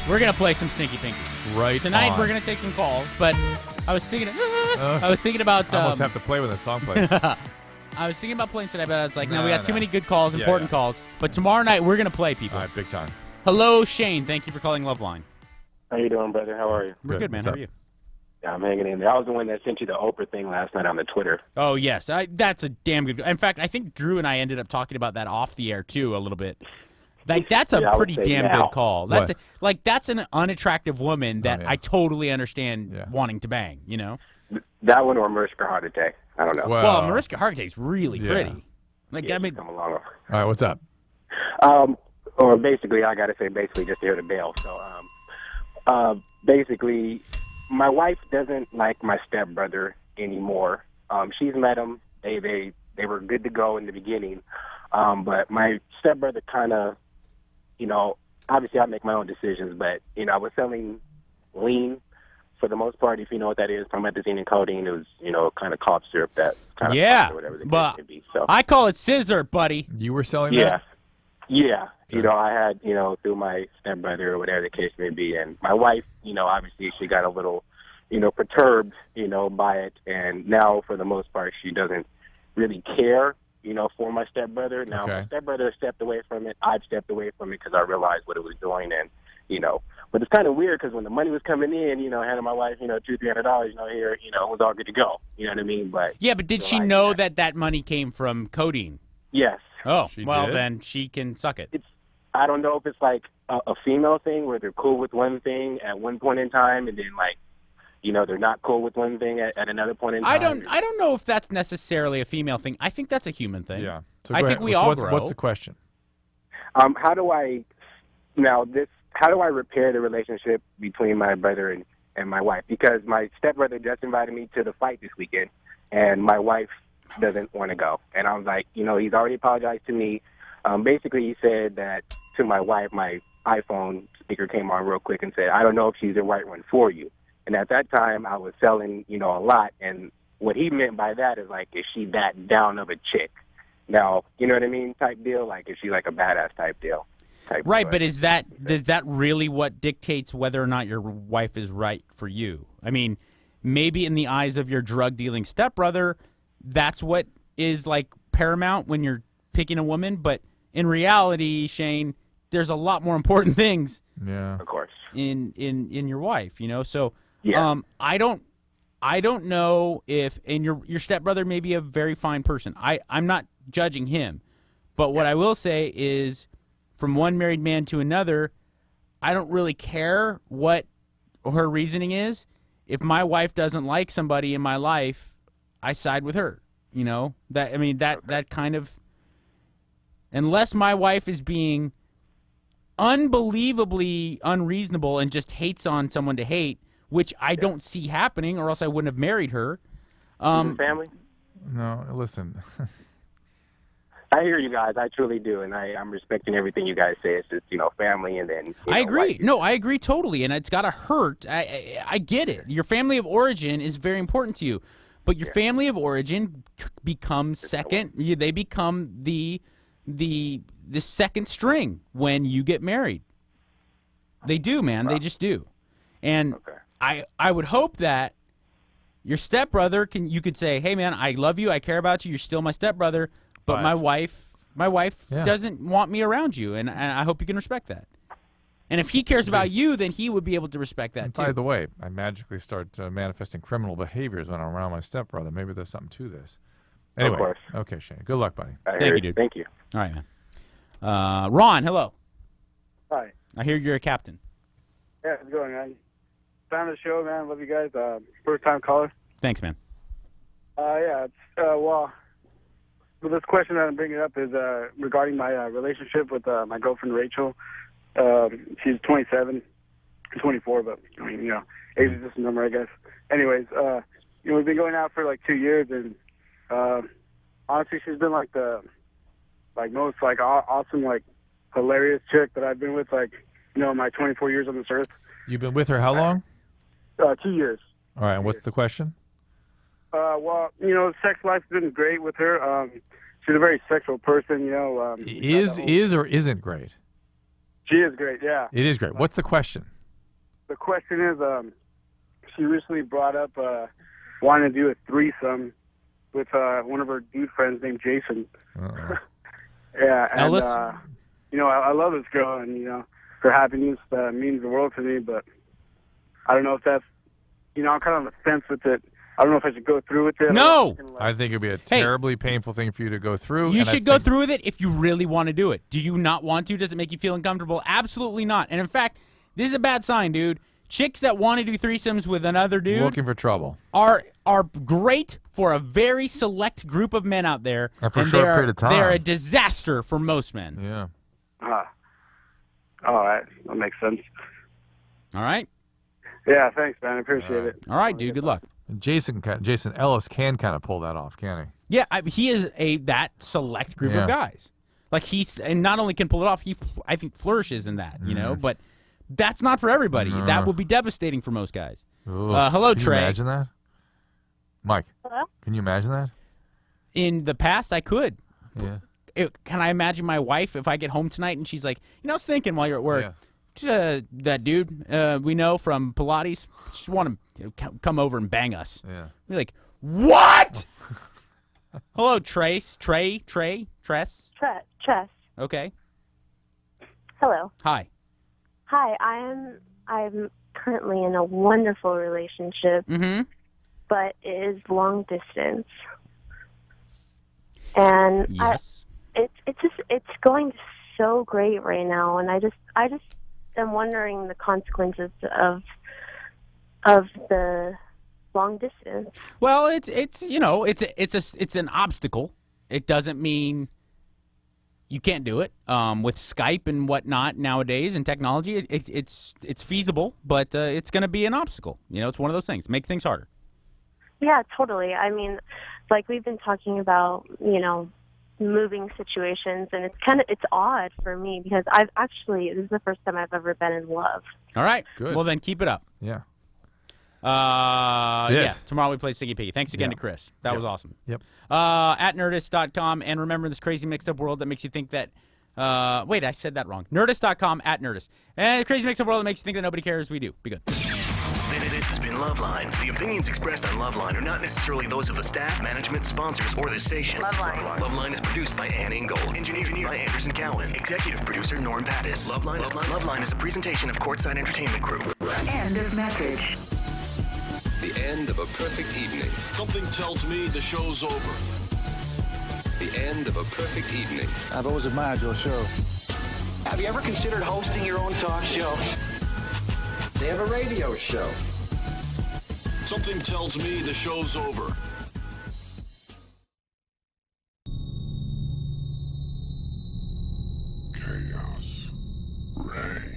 we're going to play some Stinky Pinky. Right. Tonight, on. we're going to take some calls, but I was thinking about... I almost have to play when that song plays. I was thinking about playing today, but I was like, no, we got too no. many good calls, Yeah, important yeah. calls. But tomorrow night, we're going to play, people. All right, big time. Hello, Shane. Thank you for calling LoveLine. How you doing, brother? How are you? We're good, man. What's How up? are you? Yeah, I'm hanging in there. I was the one that sent you the Oprah thing last night on the Twitter. Oh, yes. That's a damn good... In fact, I think Drew and I ended up talking about that off the air, too, a little bit. Like, that's a Yeah, I would pretty say damn now. good call. What? That's an unattractive woman that yeah. I totally understand wanting to bang, you know? That one or Mariska Heart Attack. I don't know. Well, Mariska Hargitay's really yeah. pretty. Like, Yeah, I mean... come along. All right, what's up? Or basically, I got to say basically just to hear the bail. So, basically, my wife doesn't like my stepbrother anymore. She's met him. They were good to go in the beginning. But my stepbrother kind of, you know, obviously I make my own decisions, but, you know, I was selling lean for the most part, if you know what that is, promethazine and codeine. It was, you know, kind of cough syrup that kind of Yeah, or whatever the but case may be. So, I call it scissor, buddy. You were selling yeah. that? Yeah. You know, I had, you know, through my stepbrother or whatever the case may be. And my wife, you know, obviously she got a little, you know, perturbed, you know, by it. And now, for the most part, she doesn't really care, you know, for my stepbrother. Now, my stepbrother stepped away from it. I've stepped away from it because I realized what it was doing. And, you know, but it's kind of weird because when the money was coming in, you know, handing my wife, you know, $200-300, you know, here, you know, it was all good to go. You know what I mean? But yeah, but did she know that money came from codeine? Yes. Oh, She well, did? then she can suck it. I don't know if it's like a female thing where they're cool with one thing at one point in time and then, like, you know, they're not cool with one thing at another point in time. I don't know if that's necessarily a female thing. I think that's a human thing. Yeah. So I go think ahead. we So all what's, grow. What's the question? How do I repair the relationship between my brother and my wife? Because my stepbrother just invited me to the fight this weekend, and my wife doesn't want to go. And I was like, you know, he's already apologized to me. Basically, he said that to my wife, my iPhone speaker came on real quick and said, I don't know if she's the right one for you. And at that time, I was selling, you know, a lot. And what he meant by that is, like, is she that down of a chick? Now, you know what I mean, type deal? Like, is she like a badass type deal? Right, but is that really what dictates whether or not your wife is right for you? I mean, maybe in the eyes of your drug-dealing stepbrother, that's what is, like, paramount when you're picking a woman. But in reality, Shane, there's a lot more important things. Yeah, of course. In your wife, you know. So, yeah. I don't know if, and your stepbrother may be a very fine person. I'm not judging him, but what I will say is, from one married man to another, I don't really care what her reasoning is. If my wife doesn't like somebody in my life, I side with her. You know, that kind of, unless my wife is being unbelievably unreasonable and just hates on someone to hate, which I don't see happening, or else I wouldn't have married her. Family? No, listen. I hear you guys. I truly do, and I'm respecting everything you guys say. It's just, you know, family, and then I agree. No, I agree totally, and it's got to hurt. I get it. Your family of origin is very important to you, but your family of origin becomes second. They become the second string when you get married. They do, man. They just do. And I would hope that your stepbrother you could say, hey, man, I love you. I care about you. You're still my stepbrother. But my wife doesn't want me around you, and I hope you can respect that. And if he cares about you, then he would be able to respect that, too. By the way, I magically start manifesting criminal behaviors when I'm around my stepbrother. Maybe there's something to this. Anyway, Of course. Okay, Shane. Good luck, buddy. Thank you, dude. Thank you. All right, man. Ron, hello. Hi. I hear you're a captain. Yeah, how's it going, man? Fan of the show, man. Love you guys. First-time caller. Thanks, man. Yeah, well, this question that I'm bringing up is regarding my relationship with my girlfriend, Rachel. She's 27, 24, but, I mean, you know, age is just a number, I guess. Anyways, you know, we've been going out for, like, 2 years, and honestly, she's been, like, the most, like, awesome, like, hilarious chick that I've been with, like, you know, my 24 years on this earth. You've been with her how long? 2 years. All right, and what's the question? Well, you know, sex life's been great with her. She's a very sexual person, you know. Is or isn't great? She is great, yeah. It is great. What's the question? The question is, she recently brought up wanting to do a threesome with one of her dude friends named Jason. Yeah, and Ellis? I love this girl, and her happiness means the world to me. But I don't know if that's, I'm kind of on the fence with it. I don't know if I should go through with it. No! I think it'd be a terribly painful thing for you to go through. You should go through with it if you really want to do it. Do you not want to? Does it make you feel uncomfortable? Absolutely not. And in fact, this is a bad sign, dude. Chicks that want to do threesomes with another dude looking for trouble are great for a very select group of men out there. And for a short period of time. They're a disaster for most men. Yeah. All right. That makes sense. All right? Yeah, thanks, man. I appreciate it. All right, dude. Good luck. Jason Ellis can kind of pull that off, can he? Yeah, he is that select group of guys. Like and not only can pull it off, I think flourishes in that, but that's not for everybody. That would be devastating for most guys. Hello, Can Trey. you imagine that? Mike. Hello? Can you imagine that? In the past, I could. Yeah. Can I imagine my wife if I get home tonight and she's like, I was thinking while you're at work, that dude we know from Pilates, just want to come over and bang us. Yeah. Be like, what? Hello, Tress. Tress. Okay. Hello. Hi. Hi, I'm currently in a wonderful relationship, but it is long distance, and yes, it's going so great right now, and I just am wondering the consequences of the long distance. Well, it's an obstacle. It doesn't mean you can't do it. With Skype and whatnot nowadays and technology, it's feasible, but it's going to be an obstacle. It's one of those things. Make things harder. Yeah, totally. I mean, like we've been talking about, moving situations, and it's odd for me because this is the first time I've ever been in love. All right. Good. Well, then keep it up. Yeah. Yeah. Tomorrow we play Stinky Piggy. Thanks again to Chris. That was awesome. Yep. At Nerdist.com, and remember this crazy mixed up world that makes you think that. Wait, I said that wrong. Nerdist.com at Nerdist, and the crazy mixed up world that makes you think that nobody cares. We do. Be good. This has been LoveLine. The opinions expressed on LoveLine are not necessarily those of the staff, management, sponsors, or this station. LoveLine is produced by Ann Ingold. Engineered by Anderson Cowan. Executive producer Norm Pattis. LoveLine is a presentation of Courtside Entertainment Group. End of message. The end of a perfect evening. Something tells me the show's over. The end of a perfect evening. I've always admired your show. Have you ever considered hosting your own talk show? They have a radio show. Something tells me the show's over. Chaos reigns.